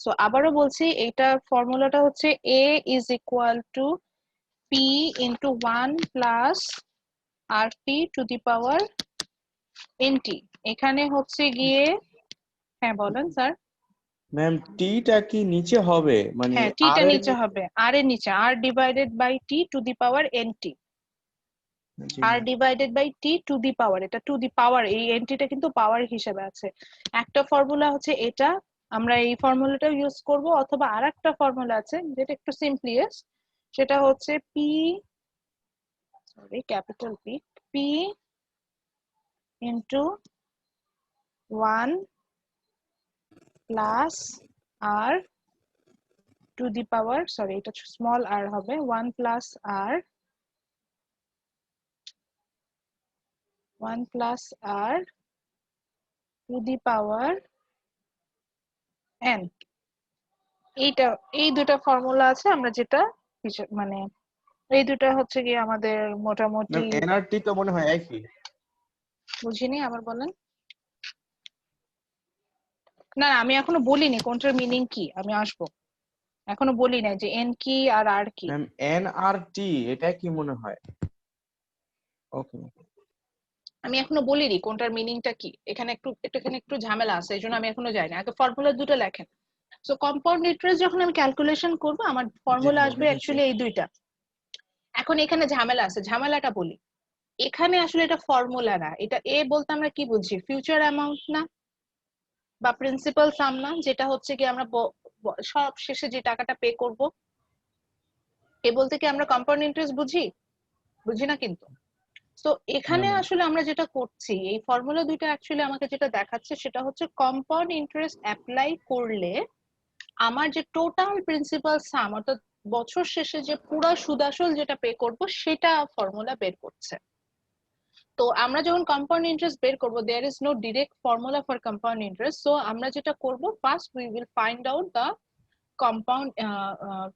So আবারও বলছি এইটা ফর্মুলাটা হচ্ছে a is equal to p into 1 plus RT two the power NT। এখানে হচ্ছে গিয়ে, হ্যাঁ বলেন স্যার। ম্যাম টিটা কি নিচে হবে মানে হ্যাঁ, টি টা আর এর নিচে হবে, আর এর নিচে, R divided by T to the power NT। জি আর ma'am. Divided by T to the power, এটা টু দি পাওয়ার, এই NT টা কিন্তু পাওয়ার হিসেবে আছে। একটা ফর্মুলা হচ্ছে এটা, আমরা এই ফর্মুলাটা ইউজ করব, অথবা আরেকটা ফর্মুলা আছে যেটা একটু সিম্পলিয়েস্ট, সেটা হচ্ছে capital P into 1 plus R to the power, এটা স্মল r হবে, 1 plus R 1 plus R to the power n। এইটা, এই দুটো ফর্মুলা আছে, আমরা যেটা মানে এই দুটো হচ্ছে কি আমাদের মোটামুটি। ম্যাম এনআরটি তো মনে হয় একই। বুঝিনি, আবার বলেন। না, আমি এখনো বলিনি কোনটার মিনিং কি, আমি আসবো, এখনো বলি নাই যে n কি আর r কি। ম্যাম এনআরটি এটা কি মনে হয়? ওকে। আমি এখনো বলিনি কোনটার মিনিংটা কি, এখানে একটু ঝামেলা আছে, এই জন্য আমি এখনো যাইনি, আগে ফর্মুলা দুটো লেখেন। সো কম্পাউন্ড ইন্টারেস্ট যখন আমি ক্যালকুলেশন করব, আমার ফর্মুলা আসবে অ্যাকচুয়ালি এই দুইটা। এখন এখানে ঝামেলা আছে, ঝামেলাটা বলি। এখানে আসলে এটা ফর্মুলা না, এটা এ বলতে আমরা কি বুঝি, ফিউচার অ্যামাউন্ট না, বা প্রিন্সিপাল সাম না, যেটা হচ্ছে কি আমরা সব শেষে যে টাকাটা পে করব, এ বলতে কি আমরা কম্পাউন্ড ইন্টারেস্ট বুঝি? বুঝি না কিন্তু। তো এখানে আসলে আমরা যেটা করছি, এই ফর্মুলা দুইটা অ্যাকচুয়ালি আমাকে যেটা দেখাচ্ছে সেটা হচ্ছে কম্পাউন্ড ইন্টারেস্ট অ্যাপ্লাই করলে আমার যে টোটাল প্রিন্সিপাল সাম, অর্থাৎ বছর শেষে যে পুরো সুদ আসল যেটা পে করব, সেটা ফর্মুলা বের করছে। তো আমরা যখন কম্পাউন্ড ইন্টারেস্ট বের করব, there is no direct formula for compound interest. So আমরা যেটা করব, first we will find out the compound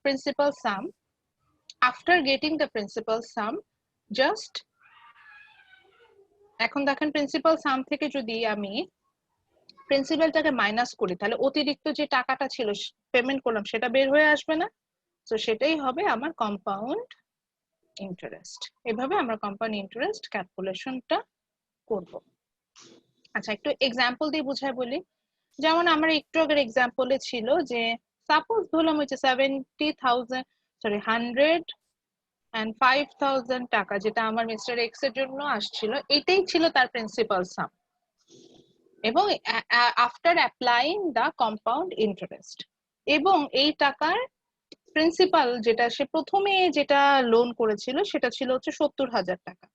principal sum. After getting the principal sum, just এখন দেখেন প্রিন্সিপাল সাম থেকে যদি আমি প্রিন্সিপালটাকে মাইনাস করি, তাহলে অতিরিক্ত যে টাকাটা ছিল পেমেন্ট করলাম, সেটা বের হয়ে আসবে না? তো সেটাই হবে আমার কম্পাউন্ড ইন্টারেস্ট। এভাবে আমরা কম্পাউন্ড ইন্টারেস্ট ক্যালকুলেশনটা করব। আচ্ছা, একটু এক্সাম্পল দিয়ে বুঝাই বলি। যেমন আমার একটু আগের এক্সাম্পলে ছিল যে সাপোজ ধরলাম হচ্ছে 105,000 টাকা, যেটা আমার মিস্টার এক্স এর জন্য আসছিল, এটাই ছিল তার প্রিন্সিপাল সাম, এবং after applying the compound interest, এবং এই টাকার প্রিন্সিপাল যেটা সে প্রথমে যেটা লোন করেছিল সেটা ছিল হচ্ছে 70,000 টাকা।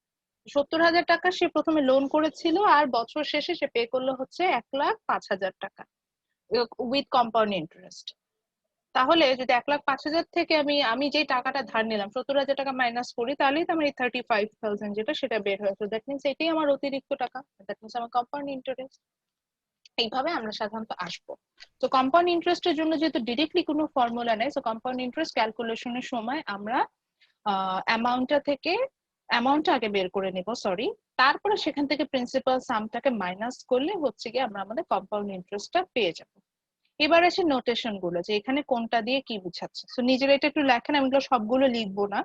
70,000 টাকা সে প্রথমে লোন করেছিল, আর বছর শেষে সে পে করলো হচ্ছে 1,05,000 টাকা উইথ কম্পাউন্ড ইন্টারেস্ট। তাহলে যদি 1,05,000 থেকে আমি যে টাকাটা ধার নিলাম 70,000 টাকা মাইনাস করি, তাহলেই তো আমার এই 35,000 যেটা সেটা বের হয়েছে। দ্যাট মিনস এটাই আমার অতিরিক্ত টাকা, দ্যাট মিনস আমার কম্পাউন্ড ইন্টারেস্ট। এইভাবে আমরা সাধারণত আসবো। তো কম্পাউন্ড ইন্টারেস্টের জন্য যেহেতু ডিরেক্টলি কোনো ফর্মুলা নেই, সো কম্পাউন্ড ইন্টারেস্ট ক্যালকুলেশনের সময় আমরা অ্যামাউন্টটা আগে বের করে নিব, তারপরে সেখান থেকে প্রিন্সিপাল সামটাকে মাইনাস করলে হচ্ছে কি আমরা আমাদের কম্পাউন্ড ইন্টারেস্টটা পেয়ে যাব। এবার আসে নোটেশন গুলো, যে এখানে কোনটা দিয়ে কি বুঝাচ্ছে। সো নিজেরা এটা একটু লেখেন, আমি এগুলো সবগুলো লিখবো না,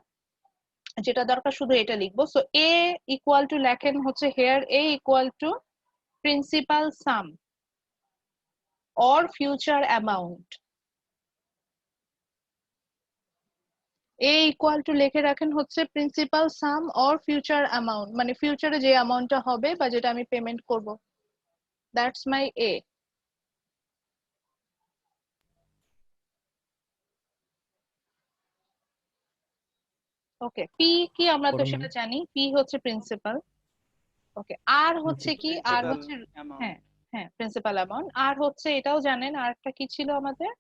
যেটা দরকার শুধু এটা লিখবো। সো এ ইকুয়াল টু লেখেন হচ্ছে here a equal to principal sum or future amount। a equal to লিখে রাখেন হচ্ছে principal sum or future amount, মানে ফিউচারে যে অ্যামাউন্টটা হবে বা যেটা আমি পেমেন্ট করব, that's my a। Okay, p কি আমরা তো সেটা জানি, p হচ্ছে প্রিন্সিপাল। ওকে, আর হচ্ছে কি, আর হচ্ছে, হ্যাঁ হ্যাঁ প্রিন্সিপাল অ্যামাউন্ট। আর হচ্ছে এটাও জানেন, আরটা কি ছিল আমাদের,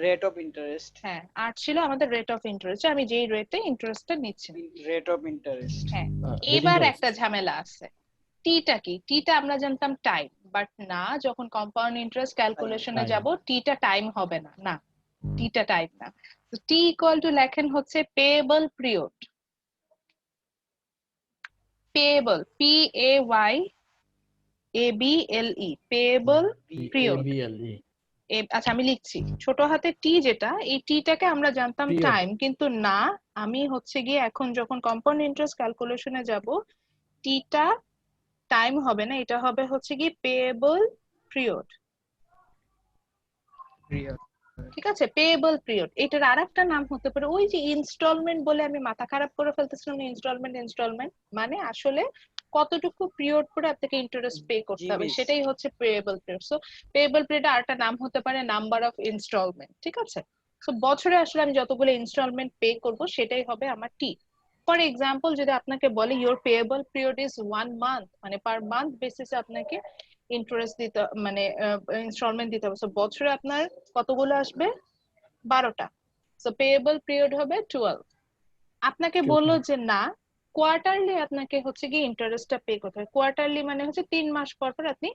রেট অফ ইন্টারেস্ট। হ্যাঁ, আর ছিল আমাদের রেট অফ ইন্টারেস্ট, আমি যেই রেটে ইন্টারেস্টটা নিচ্ছি। Rate of interest. হ্যাঁ, এবার একটা ঝামেলা আছে, টিটা কি, টিটা আমরা জানতাম টাইম, বাট না, যখন কম্পাউন্ড ইন্টারেস্ট ক্যালকুলেশনে যাব টিটা টাইম হবে না, না টিটা টাইম না। তো টি ইকুয়াল টু লেখেন হচ্ছে payable period, payable P A Y A B L E, payable period. আচ্ছা আমি লিখছি, ছোট হাতে টি যেটা, এই টিটাকে আমরা জানতাম Period. টাইম, কিন্তু না, আমি হচ্ছে গিয়ে এখন যখন কম্পাউন্ড ইন্টারেস্ট ক্যালকুলেশনে যাব, টিটা টাইম হবে না, এটা হবে হচ্ছে কি পেয়েবল পিরিয়ড। Period. ঠিক আছে, পেয়েবল পিরিয়ড। এটার আরেকটা নাম হতে পারে ওই যে ইনস্টলমেন্ট বলে আমি মাথা খারাপ করে ফেলতেছিলাম, ইনস্টলমেন্ট মানে আসলে কতটুকু পিরিয়ড পরে আপনাকে ইন্টারেস্ট পে করতে হবে, GBs. সেটাই হচ্ছে payable period. So payable period আরেকটা নাম হতে পারে নাম্বার অফ ইনস্টলমেন্ট। ঠিক আছে, সো বছরে আসলে আমি যতগুলো ইনস্টলমেন্ট পে করব সেটাই হবে আমার টি। ফর এক্সাম্পল যদি আপনাকে বলে your payable period is 1 month, মানে পার মান্থ বেসিসে আপনাকে ইন্টারেস্ট দিতে মানে ইনস্টলমেন্ট দিতে হবে। সো বছরে আপনার কতগুলো আসবে? 12টা। সো পেয়েবল পিরিয়ড হবে 12। আপনাকে বললো যে না, কোয়ার্টারলি আপনাকে হচ্ছে কি ইন্টারেস্টটা পে করতে হবে। কোয়ার্টারলি মানে হচ্ছে 3 মাস পর পর আপনি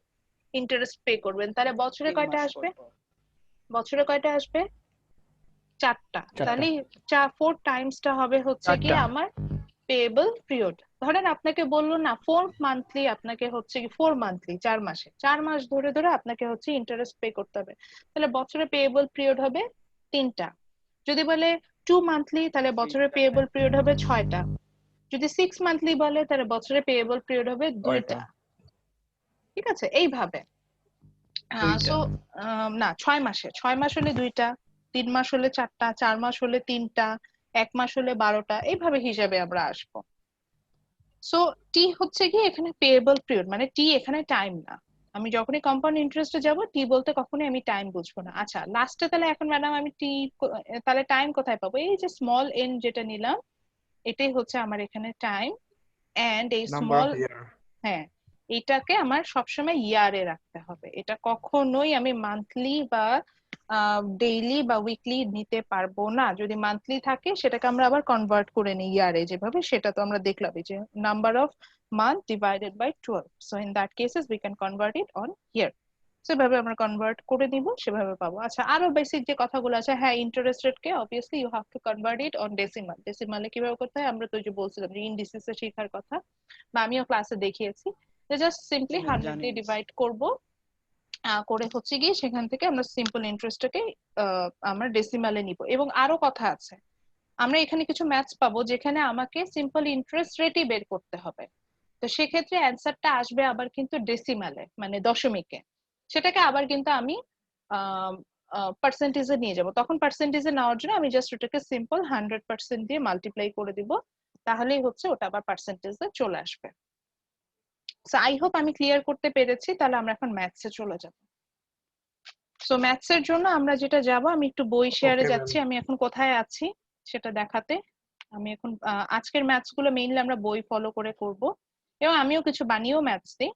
ইন্টারেস্ট পে করবেন। তাহলে বছরে 3 কয়টা মাস আসবে? পর। বছরে কয়টা আসবে? 4টা। চারটা। তাহলে 4 টাইমসটা হবে হচ্ছে কি 4টা। আমার পেয়েবল পিরিয়ড। ধরেন আপনাকে বললো না 4 মান্থলি, আপনাকে হচ্ছে কি 4 মান্থলি 4 মাসে 4 মাস ধরে ধরে আপনাকে হচ্ছে ইন্টারেস্ট পে করতে হবে, তাহলে বছরে পেয়েবল পিরিয়ড হবে 3টা। যদি বলে 2 মান্থলি, তাহলে বছরে পেয়েবল পিরিয়ড হবে 6টা। যদি 6 মান্থলি বলে, তাহলে বছরে পেয়েবল পিরিয়ড হবে 2টা। ঠিক আছে, এইভাবে। সো না, 6 মাসে 6 মাস হলে 2টা, 3 মাস হলে 4টা, 4 মাস হলে 3টা, 1 মাস হলে 12টা, এইভাবে হিসাবে আমরা আসবো। সো টি হচ্ছে কি এখানে পেয়েবল পিরিয়ড, মানে টি এখানে টাইম না। আমি যখনই কম্পাউন্ড ইন্টারেস্টে যাব, টি বলতে কখনোই আমি টাইম বুঝবো না। আচ্ছা লাস্টে তাহলে এখন ম্যাডাম আমি টি তাহলে টাইম কোথায় পাবো? এই যে স্মল এন যেটা নিলাম, এটাই হচ্ছে আমার এখানে টাইম। এন্ড এই নাম্বার স্মল, অফ ইয়ার। হ্যাঁ, এটাকে আমার সবসময় ইয়ারে রাখতে হবে। এটা কখনোই আমি মান্থলি বা ডেইলি বা উইকলি নিতে পারবো না। যদি মান্থলি থাকে সেটাকে আমরা আবার কনভার্ট করে নিই ইয়ারে, যেভাবে সেটা তো আমরা দেখলাম যে number of month divided by 12। So in that cases we can convert it on year. সেভাবে আমরা কনভার্ট করে নিব, সেভাবে পাবো। আচ্ছা আরো বেসিক যে কথাগুলো আছে, হ্যাঁ ইন্টারেস্ট রেটকে obviously you have to convert it on decimal. ডেসিমালে কিভাবে করতে হয় আমরা তো যে বলছিলাম যে ইন্ডিসিসে শেখার কথা, বা আমিও ক্লাসে দেখিয়েছি, যে জাস্ট সিম্পলি 100 দিয়ে ডিভাইড করব, করে হচ্ছে গিয়ে সেখান থেকে আমরা সিম্পল ইন্টারেস্টটাকে আমরা ডেসিমালে নিব। এবং আরো কথা আছে, আমরা এখানে কিছু ম্যাথস পাবো যেখানে আমাকে সিম্পল ইন্টারেস্ট রেটই বের করতে হবে। তো সেক্ষেত্রে অ্যান্সারটা আসবে আবার কিন্তু ডেসিমালে, মানে দশমিকে। সেটাকে আবার কিন্তু আমি পার্সেন্টেজে নিয়ে যাব। তখন পার্সেন্টেজে নেওয়ার জন্য আমি জাস্ট ওটাকে সিম্পল 100% দিয়ে মাল্টিপ্লাই করে দিব, তাহলেই হচ্ছে ওটা আবার পার্সেন্টেজে চলে আসবে। সো আই হোপ আমি ক্লিয়ার করতে পেরেছি। তাহলে আমরা এখন ম্যাথসে চলে যাব। সো ম্যাথস এর জন্য আমরা যেটা যাব, আমি একটু বই শেয়ারে Okay, যাচ্ছি, আমি এখন কোথায় আছি সেটা দেখাতে। আমি এখন আজকের ম্যাথস গুলো মেইনলি আমরা বই ফলো করে করব, এবং আমিও কিছু বানিয়েও ম্যাথস দিই।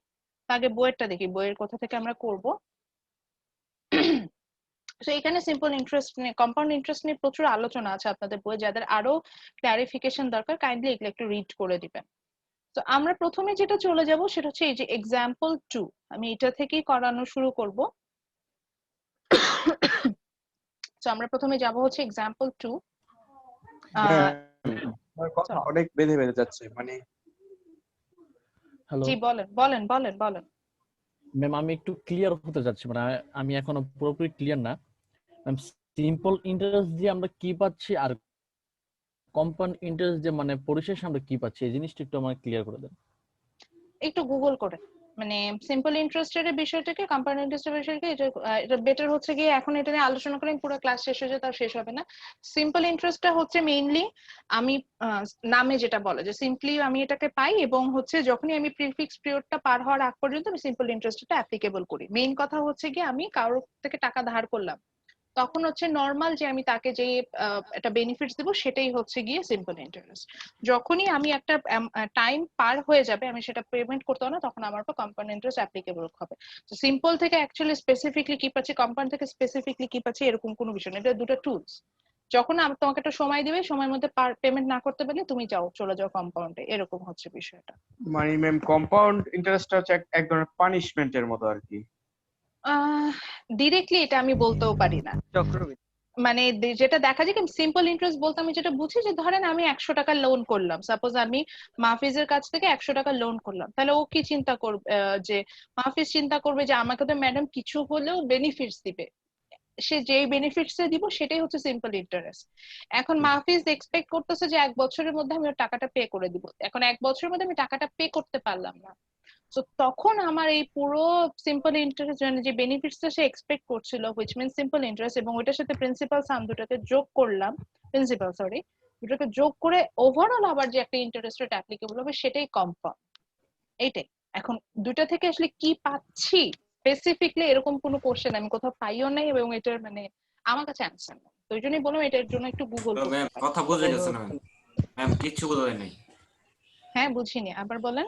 আগে বইয়েরটা দেখি, বইয়ের কোথা থেকে আমরা করব। তো এখানে সিম্পল ইন্টারেস্ট নিয়ে, কম্পাউন্ড ইন্টারেস্ট নিয়ে প্রচুর আলোচনা আছে আপনাদের বই, যাদের আরো ক্লারিফিকেশন দরকার কাইন্ডলি এগুলো একটু রিড করে দিবেন। তো আমরা প্রথমে যেটা চলে যাব সেটা হচ্ছে এই যে এক্সাম্পল 2, আমি এটা থেকেই করানো শুরু করব। তো আমরা প্রথমে যাব হচ্ছে এক্সাম্পল 2। আমার কথা অনেক বেঁধে বেঁধে যাচ্ছে, মানে হ্যালো জি বলেন বলেন বলেন বলেন। ম্যাম, আমি একটু ক্লিয়ার হতে যাচ্ছি, মানে আমি এখনো পুরোপুরি ক্লিয়ার না ম্যাম। সিম্পল ইন্টারেস্ট দিয়ে আমরা কি পাচ্ছি আর কম্পাউন্ড ইন্টারেস্ট যে মানে পরিশেষে আমরা কি পাচ্ছি, এই জিনিসটা একটু আমাকে ক্লিয়ার করে দেন। একটু গুগল করে, মানে সিম্পল ইন্টারেস্টের বিষয়টাকে কম্পাউন্ড ইন্টারেস্টের বিষয়টাকে এটা বেটার হচ্ছে গিয়ে এখন এটা নিয়ে আলোচনা করেন, পুরো ক্লাস শেষ হয়ে যায় তাও শেষ হবে না। সিম্পল ইন্টারেস্টটা হচ্ছে মেইনলি আমি নামে যেটা বলে যে সিম্পলি আমি এটাকে পাই, এবং হচ্ছে যখনই আমি প্রিফিক্স পিরিয়ডটা পার হওয়ার আগ পর্যন্ত আমি সিম্পল ইন্টারেস্টটা অ্যাপ্লিকেবল করি। মেইন কথা হচ্ছে কি আমি কারোর থেকে টাকা ধার করলাম, তখন হচ্ছে নর্মাল যে আমি তাকে যে একটা বেনিফিটস দেবো সেটাই হচ্ছে গিয়ে সিম্পল ইন্টারেস্ট। যখনই আমি একটা টাইম পার হয়ে যাবে আমি সেটা পেমেন্ট করতে হবে না, তখন আমার উপর কম্পাউন্ড ইন্টারেস্ট অ্যাপ্লিকেবল হবে। তো সিম্পল থেকে অ্যাকচুয়ালি স্পেসিফিকলি কি পাচ্ছি, কম্পাউন্ড থেকে স্পেসিফিকলি কি পাচ্ছি, এরকম কোনো বিষয় না। এটা দুটো টুলস। যখন আমি তোমাকে একটা সময় দিবে, সময়ের মধ্যে পেমেন্ট না করতে পারলে তুমি যাও, চলে যাও কম্পাউন্ডে, এরকম হচ্ছে বিষয়টা। মানে ম্যাম কম্পাউন্ড ইন্টারেস্টটা হচ্ছে এক ধরনের পানিশমেন্টের মতো আর কি। ডিরেক্টলি এটা আমি বলতেও পারি না, চক্রবৃদ্ধি। মানে যেটা দেখা যায় কি সিম্পল ইন্টারেস্ট বলতে আমি যেটা বুঝি যে ধরেন আমি 100 টাকা লোন করলাম, সাপোজ আমি মাহফিজের কাছ থেকে 100 টাকা লোন করলাম, তাহলে ও কি চিন্তা করবে, যে মাহফিজ চিন্তা করবে যে আমাকে তো ম্যাডাম কিছু হলেও বেনিফিটস দিবে, সে যেই বেনিফিটস দিব সেটাই হচ্ছে সিম্পল ইন্টারেস্ট। এখন মাহফিজ এক্সপেক্ট করতেছে যে 1 বছরের মধ্যে আমি ওর টাকাটা পে করে দিব, এখন 1 বছরের মধ্যে আমি টাকাটা পে করতে পারলাম না। তো তখন আমার এই পুরো সিম্পল ইন্টারেস্ট যে বেনিফিটসটা সে এক্সপেক্ট করছিল, হুইচ মিনস সিম্পল ইন্টারেস্ট, এবং ওইটার সাথে প্রিন্সিপাল সাম দুটাকে যোগ করলাম, প্রিন্সিপাল সরি দুটাকে যোগ করে ওভারঅল আবার যে একটা ইন্টারেস্ট রেট অ্যাপ্লিকেবল হবে সেটাই কম্পাউন্ড। এইটাই। এখন দুটা থেকে আসলে কি পাচ্ছি স্পেসিফিকলি এরকম কোনো কোশ্চেন আমি কোথাও পাইও নাই, এবং এটার মানে আমার কাছে অ্যান্সার নেই। তো ওই জন্যই বললাম এটার জন্য একটু গুগল করতে ম্যাম পারি। কথা বুঝে গেছে না ম্যাম? ম্যাম কিচ্ছু বোঝা যায় নাই। হ্যাঁ বুঝিনি, আবার বলেন।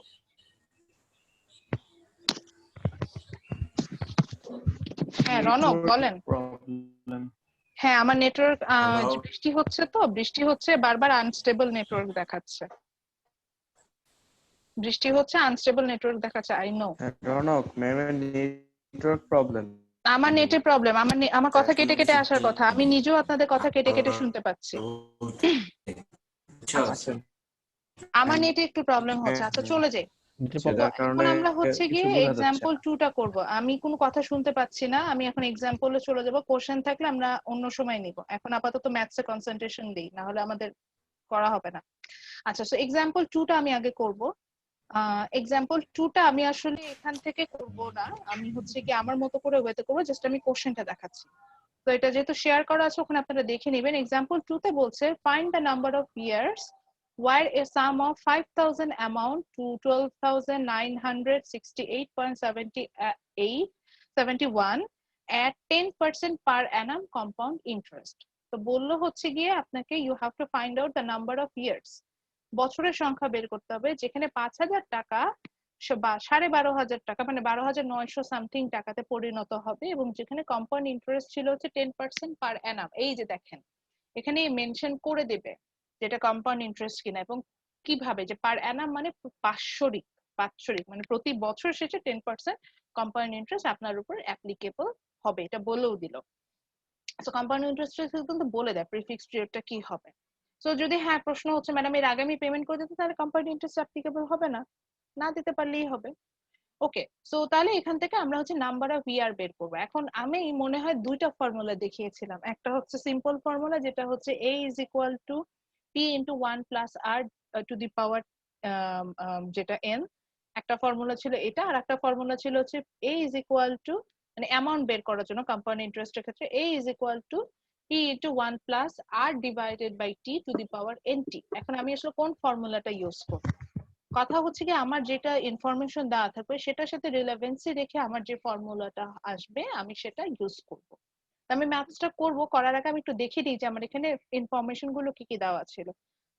হ্যাঁ রনক বলেন। প্রবলেম। হ্যাঁ আমার নেটওয়ার্ক হ্যালো বৃষ্টি হচ্ছে, তো বৃষ্টি হচ্ছে, বারবার আনস্টেবল নেটওয়ার্ক দেখাচ্ছে, বৃষ্টি হচ্ছে আনস্টেবল নেটওয়ার্ক দেখাচ্ছে, আই নো। রনক ম্যামের নেটওয়ার্ক প্রবলেম। আমার নেটের প্রবলেম, আমার কথা কেটে কেটে আসার কথা, আমি নিজেও আপনাদের কথা কেটে কেটে শুনতে পাচ্ছি। আচ্ছা আমার নেটে একটু প্রবলেম হচ্ছে, আচ্ছা চলে যাই। যার এখন কারণে আমরা হচ্ছে কিছু গিয়ে বোঝা যাচ্ছে এক্সাম্পল না। 2টা করব। আমি কোনো কথা শুনতে পাচ্ছি না, আমি এখন এক্সাম্পলে চলে যাব, কোশ্চেন থাকলে আমরা অন্য সময় নিব, এখন আপাতত ম্যাথসে কনসেন্ট্রেশন দিই, না হলে আমাদের করা হবে না। আচ্ছা সো এক্সাম্পল 2টা আমি আগে করব। এক্সাম্পল 2টা আমি আসলে এখান থেকে করব না, আমি হচ্ছে কি আমার মতো করে ওয়েতে করব, জাস্ট আমি কোশ্চেনটা দেখাচ্ছি। তো এটা যেহেতু শেয়ার করা আছে ওখানে আপনারা দেখে নেবেন। এক্সাম্পল 2তে বলছে find the number of years where a sum of 5,000 amount to 12,968.71 at 10% per annum compound interest। তো বললো হচ্ছে গিয়ে আপনাকে you have to find out the number of years, বছরের সংখ্যা বের করতে হবে যেখানে 5,000 টাকা বা 12,500 টাকা মানে 12,900 সামথিং টাকাতে পরিণত হবে, এবং যেখানে কম্পাউন্ড ইন্টারেস্ট ছিল হচ্ছে 10% পার অ্যানাম। এই যে দেখেন এখানে মেনশন করে দেবে যেটা কম্পাউন্ড ইন্টারেস্ট কিনা, এবং কিভাবে যে পার অ্যানাম মানে বাৎসরিক, মানে প্রতি বছর শেষে 10% কম্পাউন্ড ইন্টারেস্ট আপনার উপর অ্যাপ্লিকেবল হবে, এটা বলেও দিল। সো কম্পাউন্ড ইন্টারেস্ট কিন্তু বলে দেয় প্রিফিক্স পিরিয়ডটা কি হবে। সো যদি হ্যাঁ প্রশ্ন হচ্ছে ম্যাডাম এর আগে আমি পেমেন্ট করে দিতে তাহলে কম্পাউন্ড ইন্টারেস্ট অ্যাপ্লিকেবল হবে না, না দিতে পারলেই হবে। ওকে সো তাহলে এখান থেকে আমরা হচ্ছে নাম্বার অফ ইয়ার বের করবো। এখন আমি মনে হয় দুইটা ফর্মুলা দেখিয়েছিলাম, একটা হচ্ছে সিম্পল ফর্মুলা যেটা হচ্ছে a is equal to p into 1 plus r to the power যেটা n, একটা ফর্মুলা ছিল এটা, আর একটা ফর্মুলা ছিল হচ্ছে a is equal to মানে অ্যামাউন্ট বের করার জন্য কম্পাউন্ড ইন্টারেস্টের ক্ষেত্রে a is equal to p into 1 plus r divided by t to the power nt। এখন আমি আসলে কোন ফর্মুলাটা ইউজ করব? কথা হচ্ছে কি আমার যেটা ইনফরমেশন দেওয়া থাকবে সেটার সাথে রিলেভেন্সি রেখে আমার যে ফর্মুলাটা আসবে আমি সেটা ইউজ করব। আমি ম্যাথসটা করব, করার আগে আমি একটু দেখে দিই যে আমার এখানে ইনফরমেশন গুলো কি কি দেওয়া ছিল।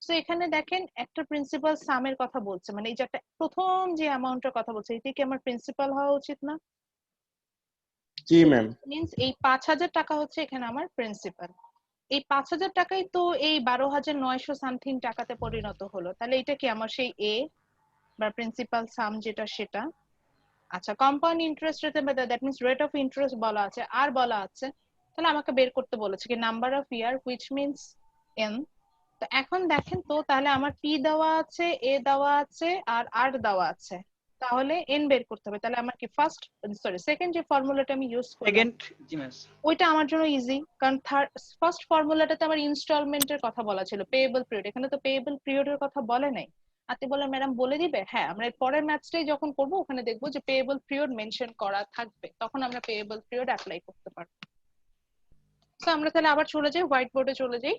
সো এখানে দেখেন একটা প্রিন্সিপাল সামের কথা বলছে, মানে এই যে একটা প্রথম যে অ্যামাউন্টের কথা বলছে এটা কি আমার প্রিন্সিপাল হওয়া উচিত না? জি ম্যাম। মিন্স এই 5,000 টাকা হচ্ছে এখানে আমার প্রিন্সিপাল, এই 5,000 টাকাই তো এই 12,900 সামথিং টাকাতে পরিণত হলো, তাহলে এটা কি আমার সেই এ বা প্রিন্সিপাল সাম যেটা সেটা। আচ্ছা compound interest rate that means rate of interest বলা আছে আর বলা আছে, তাহলে আমাকে বের করতে বলেছে কি number of year which means N. তো এখন দেখেন তো তাহলে আমার পি দেওয়া আছে, এ দেওয়া আছে আর আর দেওয়া আছে, তাহলে এন বের করতে হবে। তাহলে আমার কি ফার্স্ট সরি সেকেন্ড যে ফর্মুলাটা আমি ইউজ করলাম সেকেন্ড জি ম্যাম ওইটা আমার জন্য ইজি, কারণ ফার্স্ট ফর্মুলাটাতে আমার ইনস্টলমেন্টের কথা বলা ছিল, পেয়েবল পিরিয়ড, এখানে তো পেয়েবল পিরিয়ডের কথা বলে নাই। আপনি বললেন ম্যাডাম বলে দিবে, হ্যাঁ আমরা পরের ম্যাথসটাই যখন করব ওখানে দেখবো যে পেয়েবল পিরিয়ড মেনশন করা থাকবে, তখন আমরা পেয়েবল পিরিয়ড অ্যাপ্লাই করতে পারবো। তো আমরা তাহলে আবার চলে যাই হোয়াইট বোর্ডে চলে যাই,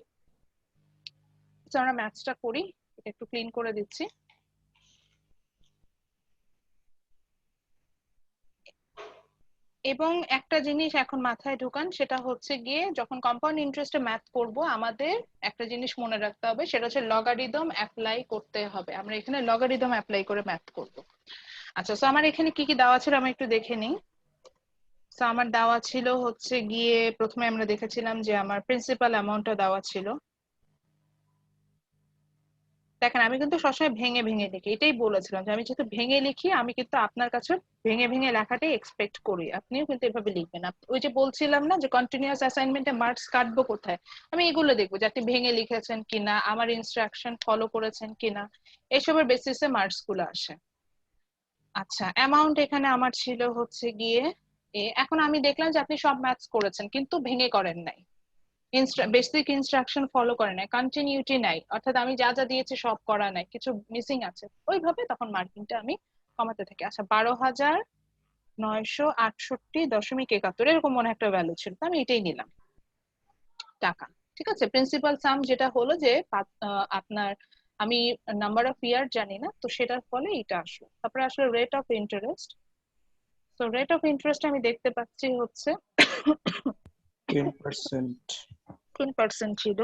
তো আমরা ম্যাথসটা করি, এটা একটু ক্লিন করে দিচ্ছি। এবং একটা জিনিস এখন মাথায় ঢোকান, সেটা হচ্ছে গিয়ে যখন কম্পাউন্ড ইন্টারেস্টে ম্যাথ করব আমাদের একটা জিনিস মনে রাখতে হবে, সেটা হচ্ছে লগারিদম অ্যাপ্লাই করতে হবে। আমরা এখানে লগারিদম অ্যাপ্লাই করে ম্যাথ করব। আচ্ছা সো আমার এখানে কি কি দেওয়া ছিল আমি একটু দেখে নিই। সো আমার দেওয়া ছিল হচ্ছে গিয়ে প্রথমে আমরা দেখেছিলাম যে আমার প্রিন্সিপাল অ্যামাউন্টটা দেওয়া ছিল। দেখেন আমি কিন্তু সবসময় ভেঙে ভেঙে লিখি, এটাই বলেছিলাম যে আমি যেহেতু ভেঙে লিখি আমি কিন্তু আপনার কাছে ভেঙে ভেঙে লেখাটাই এক্সপেক্ট করি, আপনিও কিন্তু এভাবে লিখবেন। ওই যে বলছিলাম না যে কন্টিনিউয়াস অ্যাসাইনমেন্টে মার্কস কাটবো কোথায়, আমি এগুলো দেখবো যে আপনি ভেঙে লিখেছেন কিনা, আমার ইনস্ট্রাকশন ফলো করেছেন কিনা, এসবের বেসিসে মার্কস গুলো আসে। আচ্ছা অ্যামাউন্ট এখানে আমার ছিল হচ্ছে গিয়ে এখন আমি দেখলাম যে আপনি সব ম্যাথস করেছেন কিন্তু ভেঙে করেন নাই, বেসিক ইনস্ট্রাকশন ফলো করে নাই, কন্টিনিউটি নাই, অর্থাৎ আমি যা যা দিয়েছি সব করা নাই, কিছু মিসিং আছে, ওইভাবে তখন মার্কিংটা আমি কমাতে থাকি। আচ্ছা 12,968.71 এরকম মনে একটা ভ্যালু ছিল, তো আমি এটাই নিলাম টাকা। ঠিক আছে, প্রিন্সিপাল সাম যেটা হলো যে আপনার আমি নাম্বার অফ ইয়ার জানি না, তো সেটার ফলে এটা আসলো। তারপরে আসলে রেট অফ ইন্টারেস্ট। তো রেট অফ ইন্টারেস্ট আমি দেখতে পাচ্ছি হচ্ছে 10%। 10% ছিল।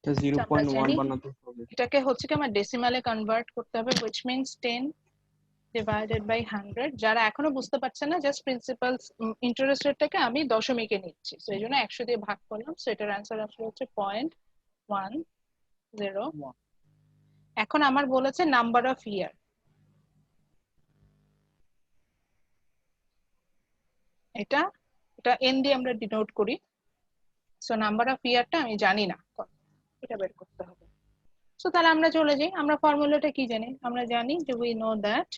তো 0.1 বানাতে হবে। এটাকে হচ্ছে কি আমার ডেসিমালে কনভার্ট করতে হবে, which means 10 divided by 100। যারা এখনো বুঝতে পারছে না, জাস্ট প্রিন্সিপাল ইন্টারেস্ট রেটটাকে আমি দশমিকে নিচ্ছি, সো এই জন্য 100 দিয়ে ভাগ করলাম, সো এটার অ্যান্সার আসলে হচ্ছে 0.10। এখন আমার বলেছে নাম্বার অফ ইয়ার, এটা এটা n দিয়ে আমরা ডিনোট করি, সো নাম্বার অফ ইয়ারটা আমি জানি না, এটা বের করতে হবে। সো তাহলে আমরা চলে যাই, আমরা ফর্মুলাটা কি জানি, আমরা জানি যে উই নো দ্যাট,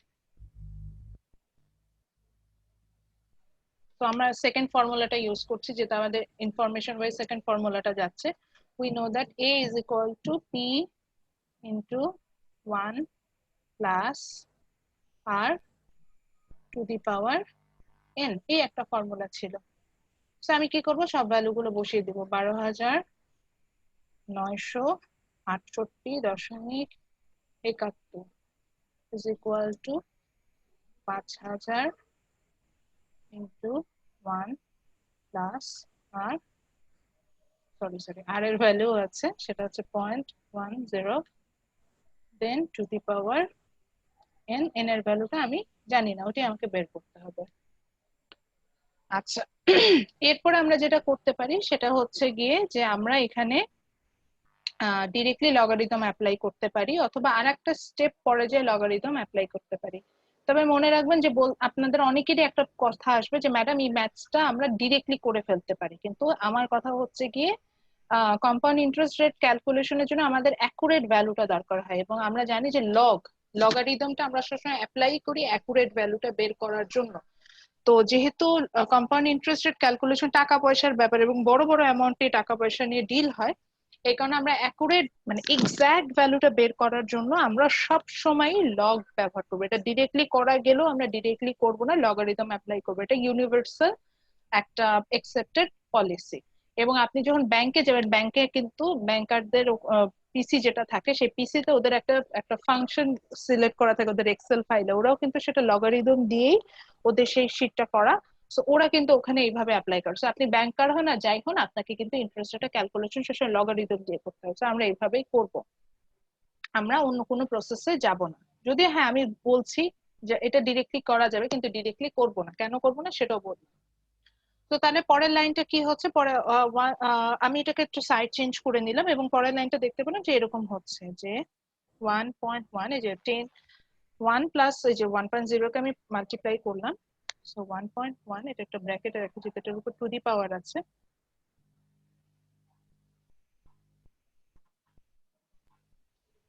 তো আমরা সেকেন্ড ফর্মুলাটা ইউজ করছি, যেটা আমাদের ইনফরমেশন ওয়াইজ সেকেন্ড ফর্মুলাটা যাচ্ছে। We know that a is equal to p into 1 plus r to the power n, এই একটা ফর্মুলা ছিল। সো আমি কি করব, সব ভ্যালু গুলো বসিয়ে দিব। 12,968.71 is equal to 5,000 into 1 plus r, sorry r এর ভ্যালু আছে, সেটা হচ্ছে 0.10, then to the power n, n এর ভ্যালুটা আমি জানি না, ওটাই আমাকে বের করতে হবে। আচ্ছা এরপর আমরা যেটা করতে পারি সেটা হচ্ছে গিয়ে যে আমরা এখানে ডিরেক্টলি লগারিদম অ্যাপ্লাই করতে পারি, অথবা আরেকটা স্টেপ পরে যে লগারিদম অ্যাপ্লাই করতে পারি। তবে মনে রাখবেন যে আপনাদের অনেকেরই একটা কথা আসবে যে ম্যাডাম এই ম্যাথসটা আমরা ডিরেক্টলি করে ফেলতে পারি, কিন্তু আমার কথা হচ্ছে গিয়ে কম্পাউন্ড ইন্টারেস্ট রেট ক্যালকুলেশনের জন্য আমাদের অ্যাকুরেট ভ্যালুটা দরকার হয়, এবং আমরা জানি যে লগারিদমটা আমরা সবসময় অ্যাপ্লাই করি অ্যাকুরেট ভ্যালুটা বের করার জন্য। তো যেহেতু কম্পাউন্ড ইন্টারেস্ট রেট ক্যালকুলেশন টাকা পয়সার ব্যাপার এবং বড় বড় অ্যামাউন্টে টাকা পয়সা নিয়ে ডিল হয়, এই কারণে আমরা অ্যাকুরেট মানে এক্সাক্ট ভ্যালুটা বের করার জন্য আমরা সব সময় লগ ব্যবহার করবো। এটা ডিরেক্টলি করা গেলেও আমরা ডিরেক্টলি করব না, লগারিদম অ্যাপ্লাই করবো, এটা ইউনিভার্সাল একটা অ্যাকসেপ্টেড পলিসি। এবং আপনি যখন ব্যাংকে যাবেন, ব্যাংকে কিন্তু ব্যাংকারদের পিসি যেটা থাকে, সেই পিসিতে ওদের একটা ফাংশন সিলেক্ট করা থাকে ওদের এক্সেল ফাইলে, ওরাও কিন্তু সেটা লগারিদম দিয়েই ওদের সেই শীটটা করা, সো ওরা কিন্তু ওখানে এইভাবে অ্যাপ্লাই করে। সো আপনি ব্যাংকার হন আর যাই হন, আপনাকে কিন্তু ইন্টারেস্ট রেট ক্যালকুলেশন শেষে লগারিদম দিয়ে করতে হবে, আমরা এইভাবেই করব, আমরা অন্য কোনো প্রসেসে যাব না। যদি হ্যাঁ আমি বলছি যে এটা ডিরেক্টলি করা যাবে, কিন্তু ডিরেক্টলি করব না, কেন করব না সেটাও বলবো। তো তাহলে পরের লাইনটা কি হচ্ছে, পরে আমি এটাকে একটু সাইড চেঞ্জ করে নিলাম, এবং পরের লাইনটা দেখতে পেলাম যে এরকম হচ্ছে যে 1.1, এই যে 1 প্লাস এই যে 1.0 কে আমি মাল্টিপ্লাই করলাম, সো 1.1, এটা একটা ব্র্যাকেটে রেখেছি, এটার উপর টু দি পাওয়ার আছে,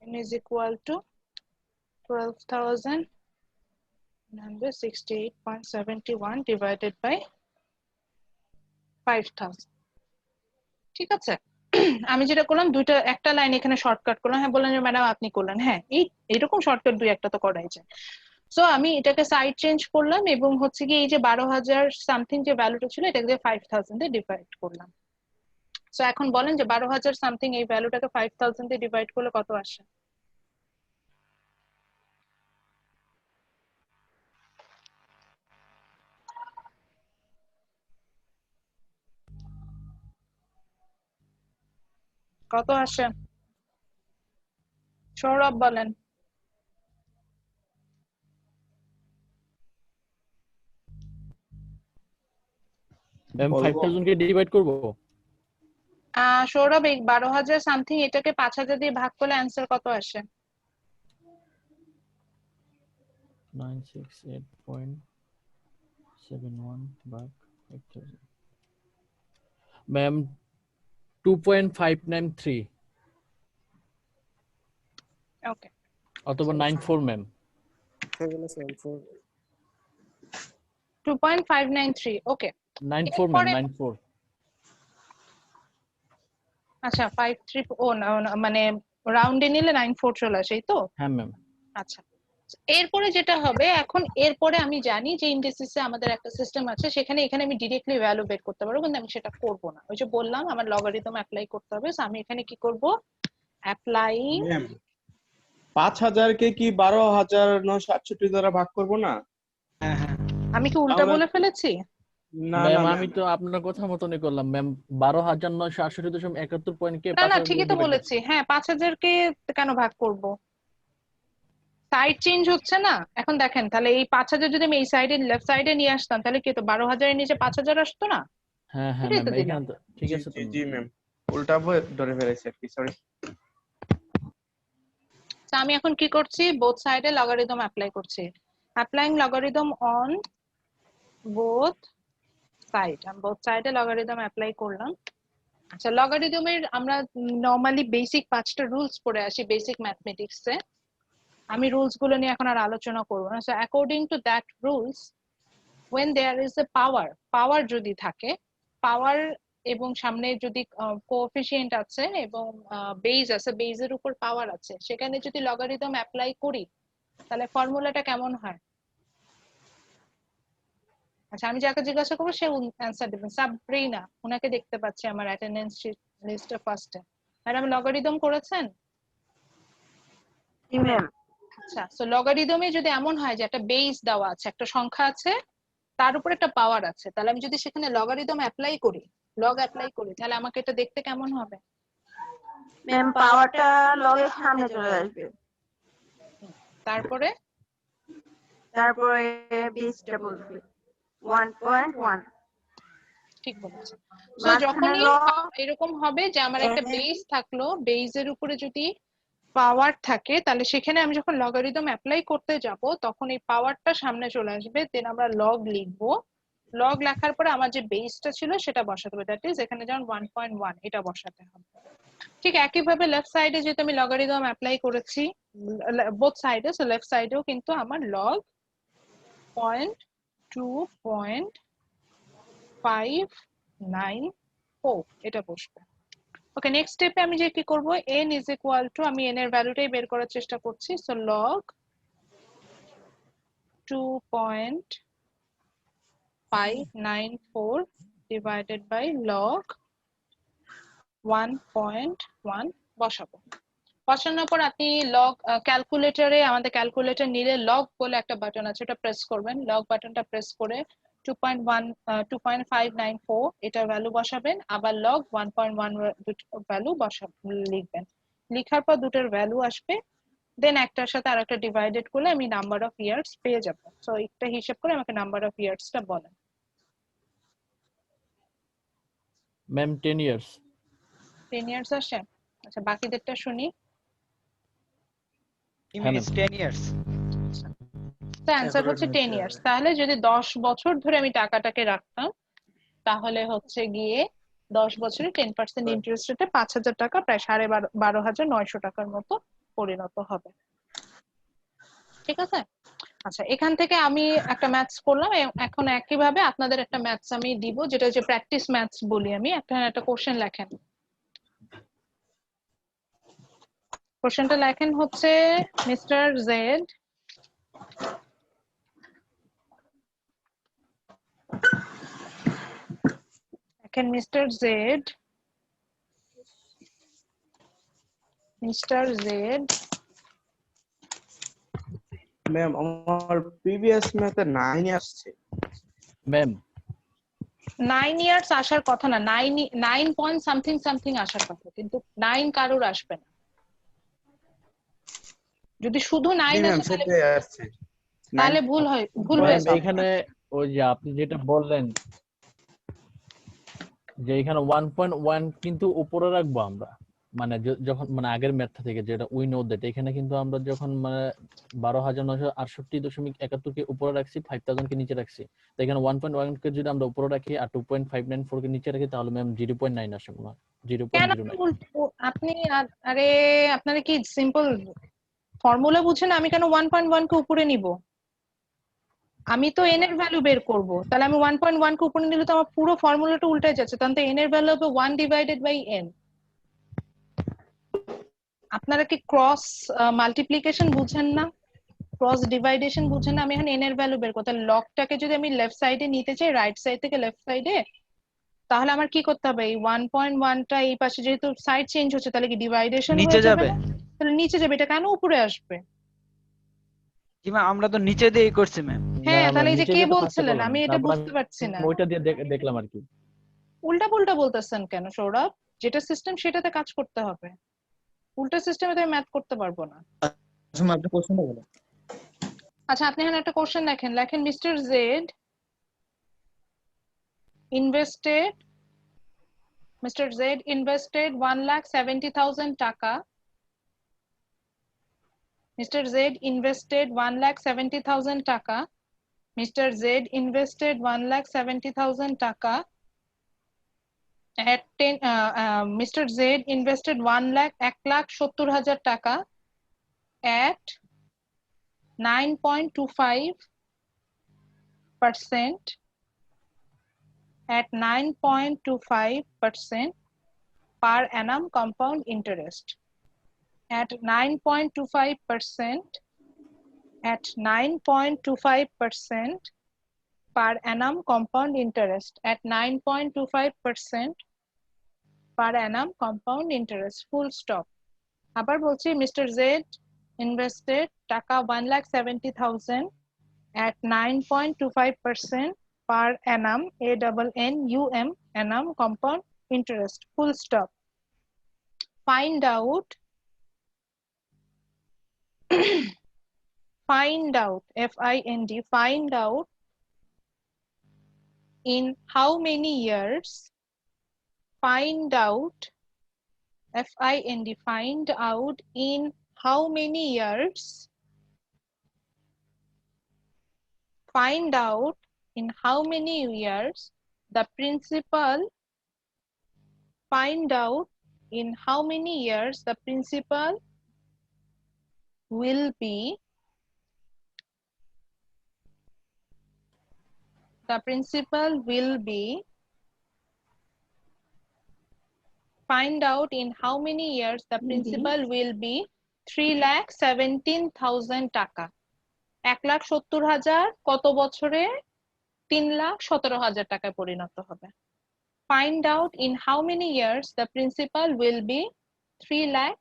n is equal to 12,968.71 divided by 5,000। ঠিক আছে, আমি যেটা করলাম একটা লাইন এখানে শর্টকাট করলাম। হ্যাঁ বললেন যে ম্যাডাম আপনি করলেন, হ্যাঁ এইরকম শর্টকাট দুই একটা তো করাই যায়। সো আমি এটাকে সাইড চেঞ্জ করলাম, এবং হচ্ছে কি এই যে 12,000 সামথিং যে ভ্যালুটা ছিল এটাকে 5,000 দিয়ে ডিভাইড করলাম। সো এখন বলেন যে 12,000 সামথিং এই ভ্যালুটাকে 5,000 দিয়ে ডিভাইড করলে কত আসে? কত আসে? সৌরভ বলেন। ম্যাম বলবো? 5000 কে ডিভাইড করব। সৌরভ এই 12,000 সামথিং এটাকে 5,000 দিয়ে ভাগ করলে অ্যান্সার কত আসে? 968.71 ভাগ 5000 ম্যাম 2.593 ওকে, অথবা 94 ম্যাম। 774 2.593 ওকে 94 ম্যাম, এরপরে 94। আচ্ছা 53 ও না, মানে রাউন্ডে নিলে 94 চলে আসে, এই তো? হ্যাঁ ম্যাম। আচ্ছা, এরপরে যেটা হবে, এখন এরপরে আমি জানি যে ইন্ডিসিসে আমাদের একটা সিস্টেম আছে, সেখানে এখানে আমি ডিরেক্টলি ভ্যালু বের করতে পারবো, কিন্তু আমি সেটা করব না। ওই যে বললাম আমার লগারিদম অ্যাপ্লাই করতে হবে, সো আমি এখানে কি করব, অ্যাপ্লাই। ম্যাম 5000-কে কি 12968 দ্বারা ভাগ করব না? হ্যাঁ হ্যাঁ আমি কি উল্টা তাহলে বলে ফেলেছি? না ম্যাম না আমি ম্যাম, তো আপনার কথা মতনই করলাম ম্যাম। 12968.71 পয়েন্টকে না না 5000 ঠিকই তো মধ্যে ভাগ বলেছি, করছি। হ্যাঁ 5000 কে কেন ভাগ করব, সাইড চেঞ্জ হচ্ছে না। এখন দেখেন তাহলে এই 5000 যদি আমি এই সাইডে লেফট সাইডে নিয়ে আসতাম, তাহলে কি হতো, 12000 এর নিচে 5000 আসতো না, হ্যাঁ হ্যাঁ এটাই ম্যাম, তো দিলাম। এখানে তো ঠিক জি আছে তো জি ম্যাম। জি ম্যাম, উল্টা বই ধরে ফেলেছি আর কি, সরি। তো আমি এখন কি করছি, বোথ সাইডে লগারিদম অ্যাপ্লাই করছি, applying logarithm on both side. আমি বোথ সাইডে লগারিদম অ্যাপ্লাই করলাম। আচ্ছা, লগারিদমের আমরা নরমালি বেসিক 5টা রুলস পড়ে আসি বেসিক ম্যাথমেটিক্সে, আমি রুলস গুলো নিয়ে এখন আর আলোচনা করবো না। So according to that rules, when there is a পাওয়ার যদি থাকে, পাওয়ার এবং সামনে যদি কোএফিসিয়েন্ট আছে এবং বেজ আছে, বেজের উপর পাওয়ার আছে, সেখানে যদি লগারিদম অ্যাপ্লাই করি তাহলে ফর্মুলাটা কেমন হয়? আচ্ছা, আমি যাকে জিজ্ঞাসা করবো সে অ্যান্সার দেবেন। সাবরিনা, ওনাকে দেখতে পাচ্ছি আমার অ্যাটেন্ডেন্স লিস্টে ফার্স্টে। ম্যাডাম লগারিদম করেছেন? আচ্ছা, সো লগারিদমে যদি এমন হয় যে একটা বেস দেওয়া আছে, একটা সংখ্যা আছে, তার উপর একটা পাওয়ার আছে, তাহলে আমি যদি সেখানে লগারিদম অ্যাপ্লাই করি, লগ অ্যাপ্লাই করি, তাহলে আমাকে এটা দেখতে কেমন হবে? ম্যাম পাওয়ারটা লগের সামনে চলে আসবে, তারপরে তারপরে বেসটা বসবে 1.1, ঠিক বলেছেন। সো মাঝখানে যখনই লগ এরকম হবে যে আমার একটা বেস থাকলো, বেসের উপরে যদি পাওয়ার থাকে, তাহলে সেখানে আমি যখন লগারিদম অ্যাপ্লাই করতে যাব তখন এই পাওয়ারটা সামনে চলে আসবে, দেন আমরা লগ লিখবো। লগ লেখার পরে আমার যে বেসটা ছিল সেটা বসাতে হবে, দ্যাট ইজ এখানে যেমন 1.1 এটা বসাতে হবে। ঠিক একইভাবে লেফট সাইডে যেহেতু আমি লগারিদম অ্যাপ্লাই করেছি বোথ সাইডে, সো লেফট সাইডেও কিন্তু আমার লগ 0.2594 এটা বসবে। ওকে, নেক্সট স্টেপে আমি যে কি করব, n ইজ ইকুয়াল টু, আমি n এর ভ্যালুটাই বের করার চেষ্টা করছি, so log 2.594 divided by log 1.1 বসাবো। বসানোর পর আপনি লগ ক্যালকুলেটরে, আমাদের ক্যালকুলেটর নিলে লগ বলে একটা বাটন আছে, ওটা প্রেস করবেন, লগ বাটনটা প্রেস করে 2.594 এটা ভ্যালু বসাবেন, আবার লগ 1.1 ভ্যালু লিখবেন। লিখার পর দুটোর ভ্যালু আসবে, দেন একটার সাথে আরেকটা ডিভাইডেড করলে আমি নাম্বার অফ ইয়ার্স পেয়ে যাব। সো একটা হিসাব করে আমাকে নাম্বার অফ ইয়ার্সটা বলেন। Ma'am 10 years. 10 ইয়ার্স আসে? আচ্ছা, বাকিদেরটা শুনি। কি হ্যাঁ মিনিস ম্যাম। 10 ইয়ার্স তো অ্যান্সার হচ্ছে 10 ইয়ার্স। তাহলে যদি 10 বছর ধরে আমি টাকাটাকে রাখতাম, তাহলে হচ্ছে গিয়ে 10 বছরে 10% ইন্টারেস্ট রেটে 5000 টাকা, প্রায় 12,900 টাকার মতো পরিণত হবে। ঠিক আছে? আচ্ছা, এখান থেকে আমি একটা ম্যাথস করলাম, এখন একইভাবে আপনাদের একটা ম্যাথস আমি দিব, যেটা হচ্ছে প্র্যাকটিস ম্যাথস বলি আমি। একটা কোশ্চেন লেখেন। কোশ্চেনটা লেখেন হচ্ছে, মিস্টার জেড লেখেন, মিস্টার জেড ম্যাম আমার প্রিভিয়াস ম্যাথে 9 আসছে। ম্যাম 9 ইয়ার্স আসার কথা না, 9 পয়েন্ট সামথিং সামথিং আসার কথা, কিন্তু 9 কারোর আসবে না। যদি শুধু 9 ম্যাম আসে তাহলে সেটাই আসছে। তাহলে ভুল ম্যাম হয়েছে। এখানে ওই যে আপনি যেটা বললেন যে এখানে 1.1 কিন্তু উপরে রাখবো আমরা, মানে যখন মানে আগের ম্যাথ থেকে যেটা উই নো দ্যাট, এখানে কিন্তু আমরা যখন মানে 12,968.71 কে উপরে রাখছি, 5000 কে নিচে রাখছি, তো এখানে 1.1 কে যদি আমরা উপরে রাখি আর 2.594 কে নিচে রাখি, তাহলে ম্যাম 0.9 আসে মনে হয়, কেন 0.09। আপনি আরে আপনারা কি সিম্পল ফর্মুলা বুঝেন? আমি কেন 1.1 কে উপরে নিব? আমি তো n এর ভ্যালু বের করব, তাহলে আমি 1.1 কে উপরে নিলে তো আমার পুরো ফর্মুলাটা উল্টে যাচ্ছে, তখন তো n এর ভ্যালু হবে 1 ডিভাইডেড বাই n। আপনারা কি ক্রস মাল্টিপ্লিকেশন বুঝেন না, ক্রস ডিভাইডেশন বুঝেন না? আমি এখন n এর ভ্যালু বের করতে, লগটাকে যদি আমি লেফট সাইডে নিতে চাই, রাইট সাইড থেকে লেফট সাইডে, তাহলে আমার কি করতে হবে? এই 1.1 টা এই পাশে যেহেতু সাইড চেঞ্জ হচ্ছে, তাহলে কি ডিভাইডেশন নিচে হয়ে যাবে যাবে। না? তাহলে নিচে যাবে, এটা কেন উপরে আসবে? জি ম্যাম, আমরা তো নিচে দিয়েই করছি ম্যাম। হ্যাঁ, না তাহলে এই যে নিচে কে গিয়ে তো ফার্স্টে বলছিলেন, করলাম, আমি এটা তারপর বুঝতে পারছি না। ওইটা দিয়ে দেখলাম আর কি। উল্টা পুল্টা বলতেছেন কেন সৌরভ? যেটা সিস্টেম সেটাতে কাজ করতে হবে, উল্টা সিস্টেমে তো আমি ম্যাথ করতে পারবো না। আপনি কোশ্চেনটা বলেন। আচ্ছা, আপনি এখানে একটা কোশ্চেন লেখেন মিস্টার জেড invested 1,70,000 টাকা। Mr. Z invested 1,70,000 টাকা। Mr. Z invested 1,70,000 টাকা at 10 Mr. Z invested 1,70,000 টাকা at 9.25% at 9.25% per annum compound interest. At 9.25% at 9.25% per annum compound interest at 9.25% per annum compound interest, full stop. আবার বলছি, mister Z invested টাকা 1,70,000 at 9.25% per annum ANNUM annum compound interest, full stop. Find out find out FIND find out in how many years, find out FIND find out in how many years, find out in how many years the principal, find out in how many years the principal will be, the principal will be, find out in how many years the principal will be 3,17,000 টাকা। 1,70,000 কত বছরে 3,17,000 টাকায় পরিণত হবে। Find out in how many years the principal will be 3,17,000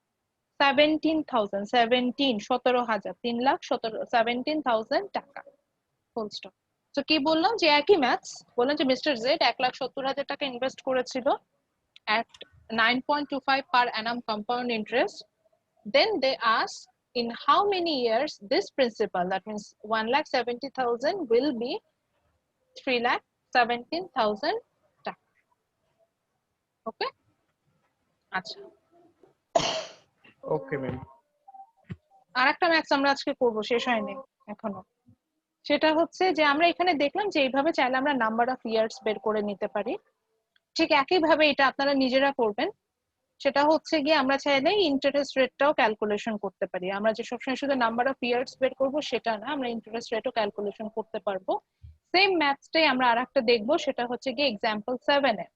17,000 3,17,000 টাকা, full stop. তো কি বললাম যে একই ম্যাথস বললাম যে মিস্টার জেড 1,70,000 টাকা ইনভেস্ট করেছিল at 9.25 per annum compound interest. Then they ask in how many years this principal, that means 1,70,000 will be 3,17,000 টাকা। ওকে, আচ্ছা ওকে ম্যাম। আর একটা ম্যাথস আমরা আজকে করব, শেষ হয়নি এখনো। সেটা হচ্ছে যে আমরা এখানে দেখলাম যে এইভাবে চাইলে আমরা নাম্বার অফ ইয়ার্স বের করে নিতে পারি, ঠিক একইভাবে এটা আপনারা নিজেরা করবেন। সেটা হচ্ছে গিয়ে আমরা চাইলে ইন্টারেস্ট রেটটাও ক্যালকুলেশন করতে পারি। আমরা যে সবসময় শুধু নাম্বার অফ ইয়ার্স বের করব সেটা না, আমরা ইন্টারেস্ট রেটও ক্যালকুলেশন করতে পারবো। সেম ম্যাথসটাই আমরা আরেকটা দেখবো, সেটা হচ্ছে গিয়ে এক্সাম্পল 7 এ।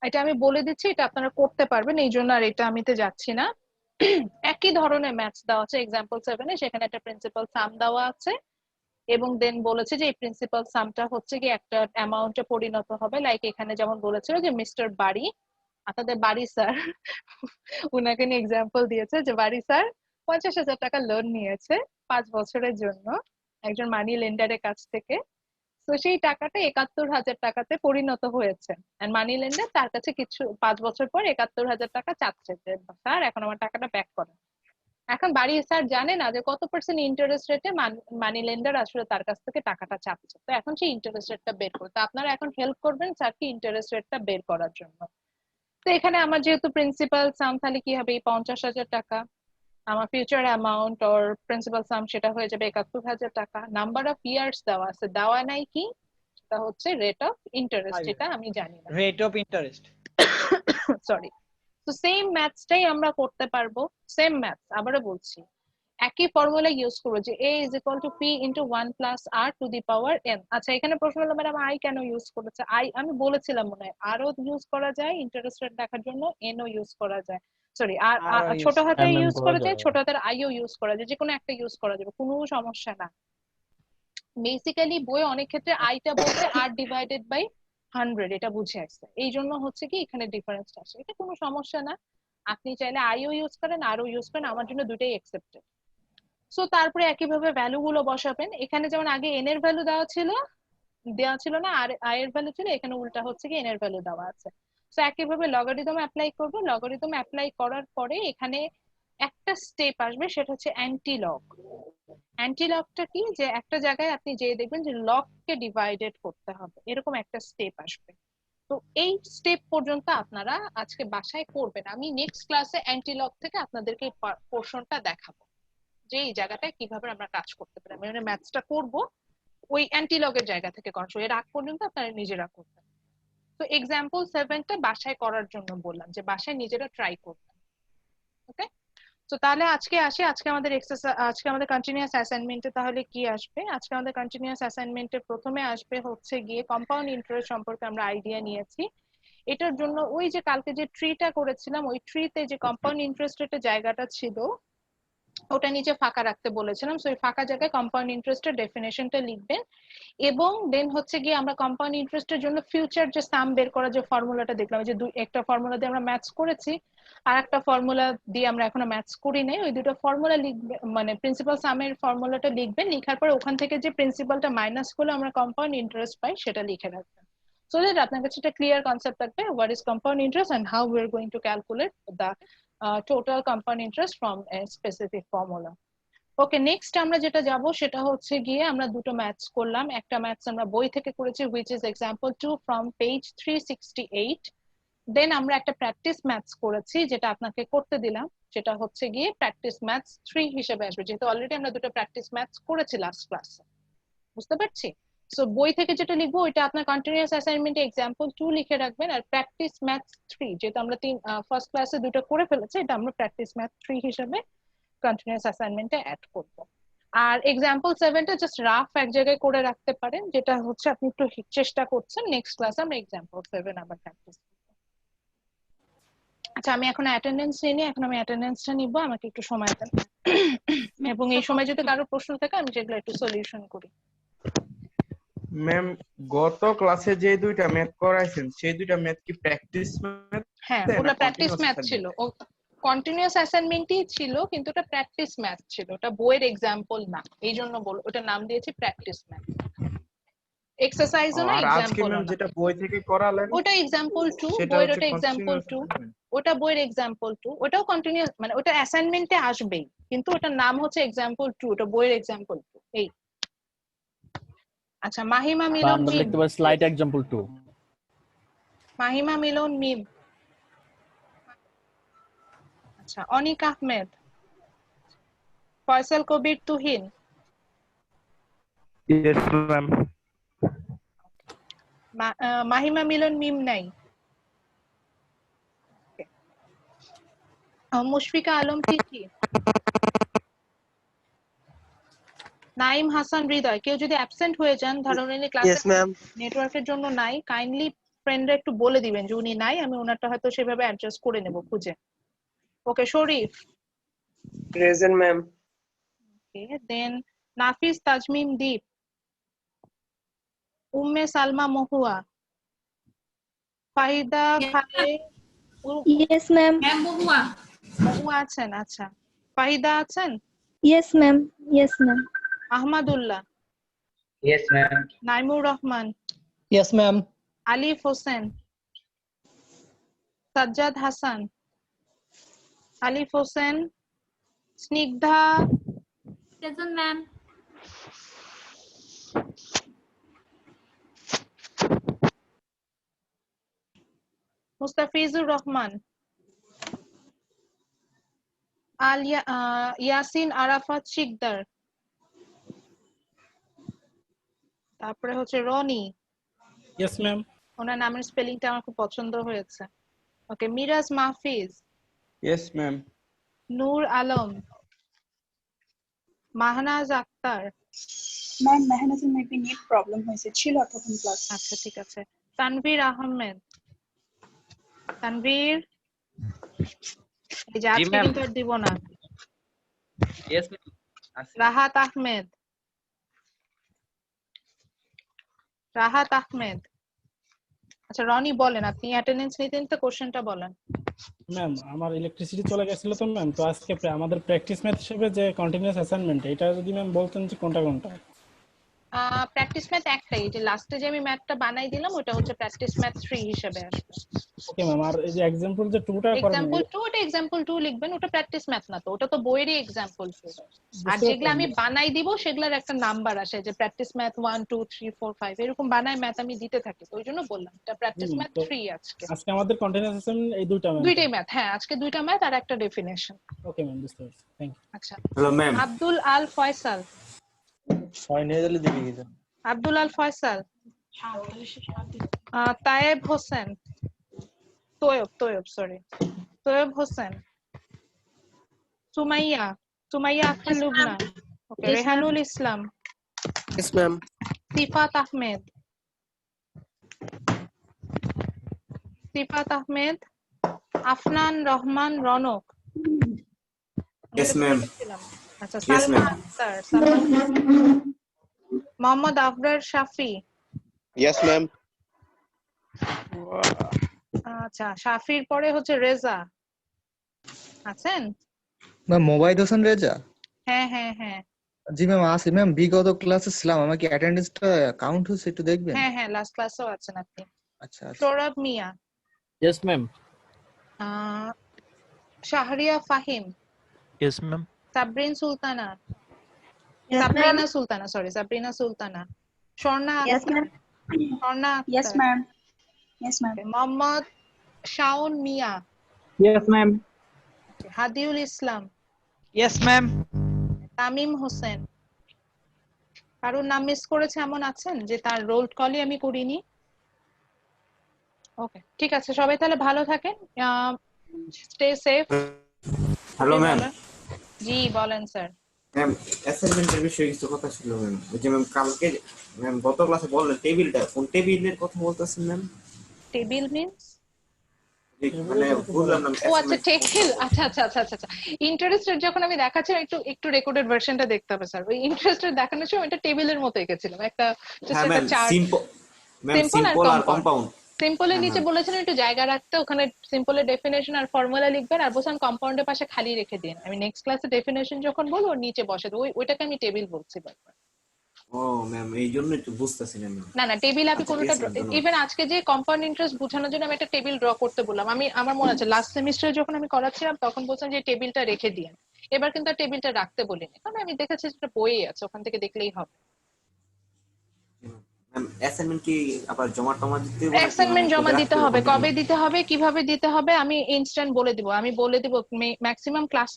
এটা আমি বলে দিচ্ছি, এটা আপনারা করতে পারবেন, এই জন্য আর এটা আমিতে যাচ্ছি না। একই ধরনের ম্যাথস দেওয়া আছে এক্সাম্পল 7 এ, সেখানে একটা প্রিন্সিপাল সাম দেওয়া আছে এবং দেন বলেছে যে এই প্রিন্সিপাল সামটা হচ্ছে কি একটা অ্যামাউন্টে পরিণত হবে। লাইক এখানে যেমন বলেছিল যে মিস্টার বাড়ি, আপনাদের বাড়ি স্যার, উনাকে নিয়ে এক্সাম্পল দিয়েছে যে বাড়ি স্যার 50,000 টাকা লোন নিয়েছে 5 বছরের জন্য একজন মানি লেন্ডারের কাছ থেকে। তো সেই টাকাটা 71,000 টাকাতে পরিণত হয়েছে, এন্ড মানি লেন্ডার তার কাছে কিছু 5 বছর পর 71,000 টাকা চাচ্ছে যে স্যার এখন আমার টাকাটা ব্যাক করেন। এখন বাড়ি স্যার জানে না যে কত পার্সেন্ট ইন্টারেস্ট রেটে মানি লেন্ডার আসলে তার কাছ থেকে টাকাটা চাচ্ছে। তো এখন সেই ইন্টারেস্ট রেটটা বের করতে আপনারা এখন হেল্প করবেন স্যারকে ইন্টারেস্ট রেটটা বের করার জন্য। তো এখানে আমার যেহেতু প্রিন্সিপাল সাম, তাহলে কি হবে, এই 50,000 টাকা আমার ফিউচার অ্যামাউন্ট অর প্রিন্সিপাল সাম সেটা হয়ে যাবে 71,000 টাকা। নাম্বার অফ ইয়ার্স দেওয়া আছে, দেওয়া নাই কি, সেটা হচ্ছে রেট অফ ইন্টারেস্ট, এটা আমি জানি না, রেট অফ ইন্টারেস্ট। সরি। তো সেম ম্যাথসটাই আমরা করতে পারবো, সেম ম্যাথস আবারও বলছি। একই ফর্মুলা ইউজ করবো যে a is equal to p into 1 plus r to the power n। আচ্ছা এখানে প্রশ্ন হলো ম্যাডাম i কেন ইউজ করেছে? i আমি বলেছিলাম মনে হয় আরও ইউজ করা যায় ইন্টারেস্ট রেট দেখার জন্য, n ও ইউজ করা যায়, সরি আর ছোট হাতে ইউজ করা যায়, ছোট হাতের i ও ইউজ করা যায়, যে কোনো একটা ইউজ করা যাবে, কোনো সমস্যা না। বেসিক্যালি বই অনেক ক্ষেত্রে i টা বলতে r ডিভাইডেড বাই 100 এটা বুঝে আসছে, এই জন্য হচ্ছে কি এখানে ডিফারেন্সটা আসে, এটা কোনো সমস্যা না। আপনি চাইলে i ও ইউজ করেন আর ও ইউজ করেন, আমার জন্য দুটোই অ্যাকসেপ্টেড। সো তারপরে একইভাবে ভ্যালু গুলো বসাবেন, এখানে যেমন আগে n এর ভ্যালু দেওয়া ছিল না, আর i এর ভ্যালু ছিল, এখানে উল্টা হচ্ছে কি n এর ভ্যালু দেওয়া আছে। সো একইভাবে লগারিদম অ্যাপ্লাই করব, লগারিদম অ্যাপ্লাই করার পরে এখানে একটা স্টেপ আসবে, সেটা হচ্ছে অ্যান্টি লগ। অ্যান্টি লগটা কি, যে একটা জায়গায় আপনি যে দেখবেন যে লগকে ডিভাইডেড করতে হবে, এরকম একটা স্টেপ আসবে। তো এই স্টেপ পর্যন্ত আপনারা আজকে বাসায় করবেন, আমি নেক্সট ক্লাসে অ্যান্টি লগ থেকে আপনাদেরকে পোর্শনটা দেখাবো যে এই জায়গাটায় কিভাবে আমরা কাজ করতে পারি। আমি মানে ম্যাথসটা করব ওই অ্যান্টিলগের জায়গা থেকে কন্ট্রোল, এর আগ পর্যন্ত আপনারা নিজেরা করবেন। তো এক্সাম্পল 7টা বাসায় করার জন্য বললাম যে বাসায় নিজেরা ট্রাই করবেন। ওকে, তো তাহলে আজকে আসি, আজকে আমাদের কন্টিনিউয়াস অ্যাসাইনমেন্টে তাহলে কি আসবে? আজকে আমাদের কন্টিনিউয়াস অ্যাসাইনমেন্টে প্রথমে আসবে হচ্ছে গিয়ে কম্পাউন্ড ইন্টারেস্ট সম্পর্কে আমরা আইডিয়া নিয়েছি। এটার জন্য ওই যে কালকে যে ট্রিটা করেছিলাম, ওই ট্রিতে যে কম্পাউন্ড ইন্টারেস্ট রেটের জায়গাটা ছিল ওটা নিচে ফাঁকা রাখতে বলেছিলাম, সো এই ফাঁকা জায়গায় কম্পাউন্ড ইন্টারেস্টের ডেফিনেশনটা লিখবেন। এবং দেন হচ্ছে গিয়ে আমরা কম্পাউন্ড ইন্টারেস্টের জন্য ফিউচার যে সাম বের করার যে ফর্মুলাটা দেখলাম, যে একটা ফর্মুলা দিয়ে আমরা ম্যাথস করেছি, আর একটা ফর্মুলা দিয়ে আমরা এখনো ম্যাথস করি নাই, ওই দুটো ফর্মুলা লিখবে, মানে প্রিন্সিপাল সামের ফর্মুলাটা লিখবেন, লিখার পরে ওখান থেকে যে প্রিন্সিপালটা মাইনাস করলে আমরা কম্পাউন্ড ইন্টারেস্ট পাই সেটা লিখে রাখবেন, so that আপনার কাছে একটা ক্লিয়ার কনসেপ্ট থাকবে what is compound interest and how we are going to calculate the total compound interest from a specific formula. Okay, next আমরা যেটা যাব সেটা হচ্ছে গিয়ে আমরা দুটো ম্যাথস করলাম, একটা ম্যাথস আমরা বই থেকে করেছি which is example 2 from page 368, দেন আমরা একটা প্র্যাকটিস ম্যাথস করেছি যেটা আপনাকে করতে দিলাম, যেটা হচ্ছে গিয়ে প্র্যাকটিস ম্যাথস 3 হিসেবে আসবে, যেহেতু অলরেডি আমরা দুটো প্র্যাকটিস ম্যাথস করেছি লাস্ট ক্লাসে, বুঝতে পারছি? সো বই থেকে যেটা লিখবো ওইটা আপনার কন্টিনিউয়াস অ্যাসাইনমেন্টে এক্সাম্পল 2 লিখে রাখবেন, আর প্র্যাকটিস ম্যাথস 3 যেহেতু আমরা ফার্স্ট ক্লাসে দুটো করে ফেলেছি, এটা আমরা প্র্যাকটিস ম্যাথস 3 হিসেবে কন্টিনিউয়াস অ্যাসাইনমেন্টে অ্যাড করব। আর এক্সাম্পল 7টা জাস্ট রাফ এক জায়গায় করে রাখতে পারেন, যেটা হচ্ছে আপনি একটু চেষ্টা করছেন, নেক্সট ক্লাসে আমরা এক্সাম্পল 7 আবার প্র্যাকটিস করব। আচ্ছা আমি এখন অ্যাটেন্ডেন্স নিয়ে এখন আমি অ্যাটেন্ডেন্সটা নিব, আমাকে একটু সময় দেন এবং এই সময় যদি কারো প্রশ্ন থাকে আমি যেগুলো একটু সলিউশন করি। ম্যাম গত ক্লাসে যে দুইটা ম্যাথ করাইছেন সেই দুইটা ম্যাথ কি প্র্যাকটিস ম্যাথ? হ্যাঁ ওটা প্র্যাকটিস ম্যাথ ছিল, ও কন্টিনিউয়াস অ্যাসাইনমেন্টই ছিল, কিন্তু ওটা প্র্যাকটিস ম্যাথ ছিল, ওটা বইয়ের এক্সাম্পল না, এই জন্য ওটা নাম দিয়েছি প্র্যাকটিস ম্যাথ, এক্সারসাইজও না এক্সাম্পল না। যেটা বই থেকে করালেন ওটা এক্সাম্পল 2, বইয়ের ওটা এক্সাম্পল 2, ওটা বইয়ের এক্সাম্পল 2, ওটাও কন্টিনিউয়াস মানে ওটা অ্যাসাইনমেন্টে আসবেই, কিন্তু ওটার নাম হচ্ছে এক্সাম্পল 2, ওটা বইয়ের এক্সাম্পল 2 এই। আচ্ছা মাহিমা মিলন আমরা মিম, লিখতে পারি স্লাইড এক্সাম্পল 2। মাহিমা মিলন মিম, আচ্ছা অনিক আহমেদ, ফয়সাল কবির তুহিন, ইয়েস ম্যাম। মাহিমা মিলন মিম নাই, মুশফিকা আলম তিথি, নাইম হাসান হৃদয়। কেউ যদি অ্যাবসেন্ট হয়ে যান, ধরুন উনি ক্লাসে নেটওয়ার্কের জন্য নাই, কাইন্ডলি ফ্রেন্ডরা একটু বলে দিবেন যে উনি নাই, আমি ওনারটা হয়তো সেভাবে অ্যাডজাস্ট করে নেব খুঁজে। Okay, Sharif present ma'am. Okay, then Nafis Tazmim Dip, Umme Salma Mahua, Fahida Khaled. Yes ma'am. Mahua আছেন? আচ্ছা, ফাহিদা আছেন? Yes ma'am. Yes ma'am. Ahmadullah? Yes ma'am. Naimur Rahman? Yes ma'am. Alif Hossain? Sajjad Hasan? Alif Hossain? Snigdha? Present ma'am. Mustafizur Rahman? Yasin Arafat Sikdar? তারপরে হচ্ছে রনি। Yes ma'am. ওনার নামের স্পেলিংটা আমার খুব পছন্দ হয়েছে। Okay, Miraj Mahfiz? Yes ma'am. Nur Alam? Mahnaz Akter. Ma'am মেহনাজের মেবি নেট প্রবলেম হয়েছে, ছিল তখন ক্লাস। আচ্ছা ঠিক আছে। তানভীর আহমেদ। তানভীর, এই যে জি আজকে ম্যাম। কিন্তু আর দিব না। Yes ma'am. রাহাত আহমেদ। রাহাত আহমেদ। আচ্ছা রনি বলেন, আপনি অ্যাটেন্ডেন্স নিতেন তো কোশ্চেনটা বলেন। ম্যাম আমার ইলেকট্রিসিটি চলে গেছিল তো ম্যাম, তো আজকে আমাদের প্র্যাকটিস ম্যাথ হিসেবে যে কন্টিনিউয়াস অ্যাসাইনমেন্ট, এটা যদি ম্যাম বলতেন যে কোনটা কোনটা। প্র্যাকটিস ম্যাথ একটাই, যে লাস্টে যে আমি ম্যাথটা বানাই দিলাম ওটা হচ্ছে প্র্যাকটিস ম্যাথ 3 হিসেবে আসবে। ওকে ম্যাম, আর এই যে এক্সাম্পল যে 2টা করেন এক্সাম্পল 2, ওটা এক্সাম্পল 2 লিখবেন, ওটা প্র্যাকটিস ম্যাথ না, তো ওটা তো বইয়েরই এক্সাম্পল 2। আর যেগুলো আমি বানাই দিব সেগুলোর একটা নাম্বার আসে, যে প্র্যাকটিস ম্যাথ 1 2 3 4 5 এরকম বানায় ম্যাথ আমি দিতে থাকি, তো ওই জন্য বললাম এটা প্র্যাকটিস ম্যাথ 3 আজকে। আজকে আমাদের কন্টিনিউয়াস অ্যাসাইনমেন্ট এই দুইটা ম্যাম। দুইটাই ম্যাথ, হ্যাঁ আজকে দুইটা ম্যাথ আর একটা ডেফিনেশন। ওকে ম্যাম, বুঝতে পারছি, থ্যাংক ইউ। আচ্ছা হ্যালো ম্যাম। আব্দুল আল ফয়সাল। আব্দুল আল ফয়সাল। তায়েব হোসেন। তোয়েব সরি, তোয়েব হোসেন। সুমাইয়া আক্তার লুবনা। ওকে, রেহানুল ইসলাম। Yes, ma'am. সিফাত আহমেদ। আফনান রহমান রনক। Yes, ma'am. আচ্ছা Yes, সালমা ma'am. আক্তার। মোহাম্মদ আফরার শাফি। Yes, ma'am. আচ্ছা শাফির পরে হচ্ছে রেজা আছেন? ম্যাম মোবাইদ হোসেন রেজা। হ্যাঁ। জি ম্যাম আছি ম্যাম, বিগত ক্লাসে ছিলাম, আমাকে অ্যাটেন্ডেন্সটা কাউন্ট হচ্ছে একটু দেখবেন? হ্যাঁ লাস্ট ক্লাসেও আছেন আপনি। আচ্ছা। Sourav Mia. Yes ma'am. Shahriya Fahim. Yes, ma'am. Sabrina Sultana. Swarna Akter. Yes, ma'am. Yes, ma'am. Mohammad Shaon Mia. Yes, ma'am. Hadiul Islam. Yes, ma'am. Tamim Hossain. কারোর নাম মিস করেছে এমন আছেন যে তার রোল কলই আমি করিনি? ওকে ঠিক আছে, সবাই তাহলে ভালো থাকেন, স্টে সেফ। Hello ma'am. জি বলেন স্যার। ম্যাম অ্যাসাইনমেন্টের বিষয়ে কিছু কথা ছিল ম্যাম। ওই যে ম্যাম কালকে ম্যাম গত ক্লাসে বললেন টেবিলটা, কোন টেবিলের কথা বলতেছেন ম্যাম? টেবিল মিন্স মানে বুঝলাম না। ও আচ্ছা টেবিল, আচ্ছা ইন্টারেস্টেড যখন আমি দেখাচ্ছি একটু রেকর্ডেড ভার্সনটা দেখতে হবে স্যার। ওই ইন্টারেস্টেড দেখানোর সময় এটা টেবিলের মতো এঁকেছিলাম, একটা জাস্ট একটা চার্ট। সিম্পল আর কম্পাউন্ড। সিম্পলের নিচে বলেছেন একটু জায়গা রাখতে, ওখানে সিম্পলের ডেফিনেশন আর ফর্মুলা লিখবেন, আর বলছেন কম্পাউন্ডের পাশে খালি রেখে দিন। আমি নেক্সট ক্লাসে ডেফিনেশন যখন বলবো ওর নিচে বসে দেবো, ওইটাকে আমি টেবিল বলছি বারবার। ও ম্যাম এই জন্য একটু বুঝতেছি না ম্যাম। না টেবিল আমি কোনটা, ইভেন আজকে যে কম্পাউন্ড ইন্টারেস্ট বোঝানোর জন্য আমি একটা টেবিল ড্র করতে বললাম, আমার মনে আছে লাস্ট সেমিস্টারে যখন আমি করাচ্ছিলাম তখন বলছেন যে টেবিলটা রেখে দিন। এবার কিন্তু আর টেবিলটা রাখতে বলিনি, কারণ আমি দেখেছি সেটা বইয়ে আছে, ওখান থেকে দেখলেই হবে। ম্যাম অ্যাসাইনমেন্ট কি আবার জমা দিতে হবে? অ্যাসাইনমেন্ট জমা দিতে হবে, কবে দিতে হবে কিভাবে দিতে হবে আমি ইনস্ট্যান্ট বলে দিব। আমি বলে দিব ম্যাক্সিমাম ক্লাস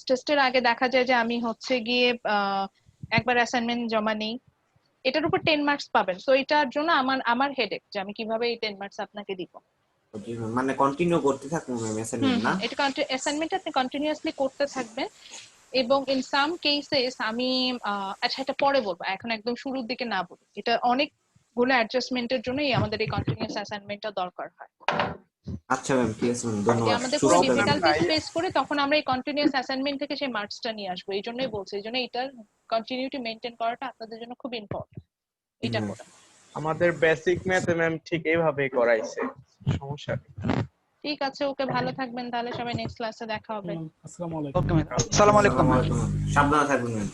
টেস্টের আগে দেখা যায় যে আমি হচ্ছে গিয়ে একবার অ্যাসাইনমেন্ট জমা নেই, এটার উপর 10 মার্কস পাবেন। তো এটার জন্য আমার হেডেক যে আমি কিভাবে এই 10 মার্কস আপনাকে দিব। মানে কন্টিনিউ করতে থাকবো ম্যাম অ্যাসাইনমেন্ট না? এটা অ্যাসাইনমেন্ট আপনি কন্টিনিউয়াসলি করতে থাকবেন, এবং ইন সাম কেসেস আমি আচ্ছা এটা পরে বলবো, এখন একদম শুরুর দিকে না বলবো। এটা অনেকগুলো অ্যাডজাস্টমেন্টের জন্যই আমাদের এই কন্টিনিউয়াস অ্যাসাইনমেন্টটা দরকার হয়। আচ্ছা ম্যাম ঠিক আছে ম্যাম, ধন্যবাদ। আমাদের কোনো ডিফিকাল্টিজ ফেস করে তখন আমরা এই কন্টিনিউয়াস অ্যাসাইনমেন্ট থেকে সেই মার্কসটা নিয়ে আসবো। এই জন্যই বলছি, এই জন্য এটার কন্টিনিউটি মেইনটেইন করাটা আপনাদের জন্য খুব ইম্পর্টেন্ট। এটা করা আমাদের বেসিক ম্যাথে ম্যাম ঠিক এইভাবেই করাইছে, সমস্যা নেই। ঠিক আছে, ওকে ভালো থাকবেন তাহলে সবাই, নেক্সট ক্লাসে দেখা হবে। আসসালামু আলাইকুম। ওকে ম্যাম, আসসালামু আলাইকুম। সাবধানে থাকবেন ম্যাম।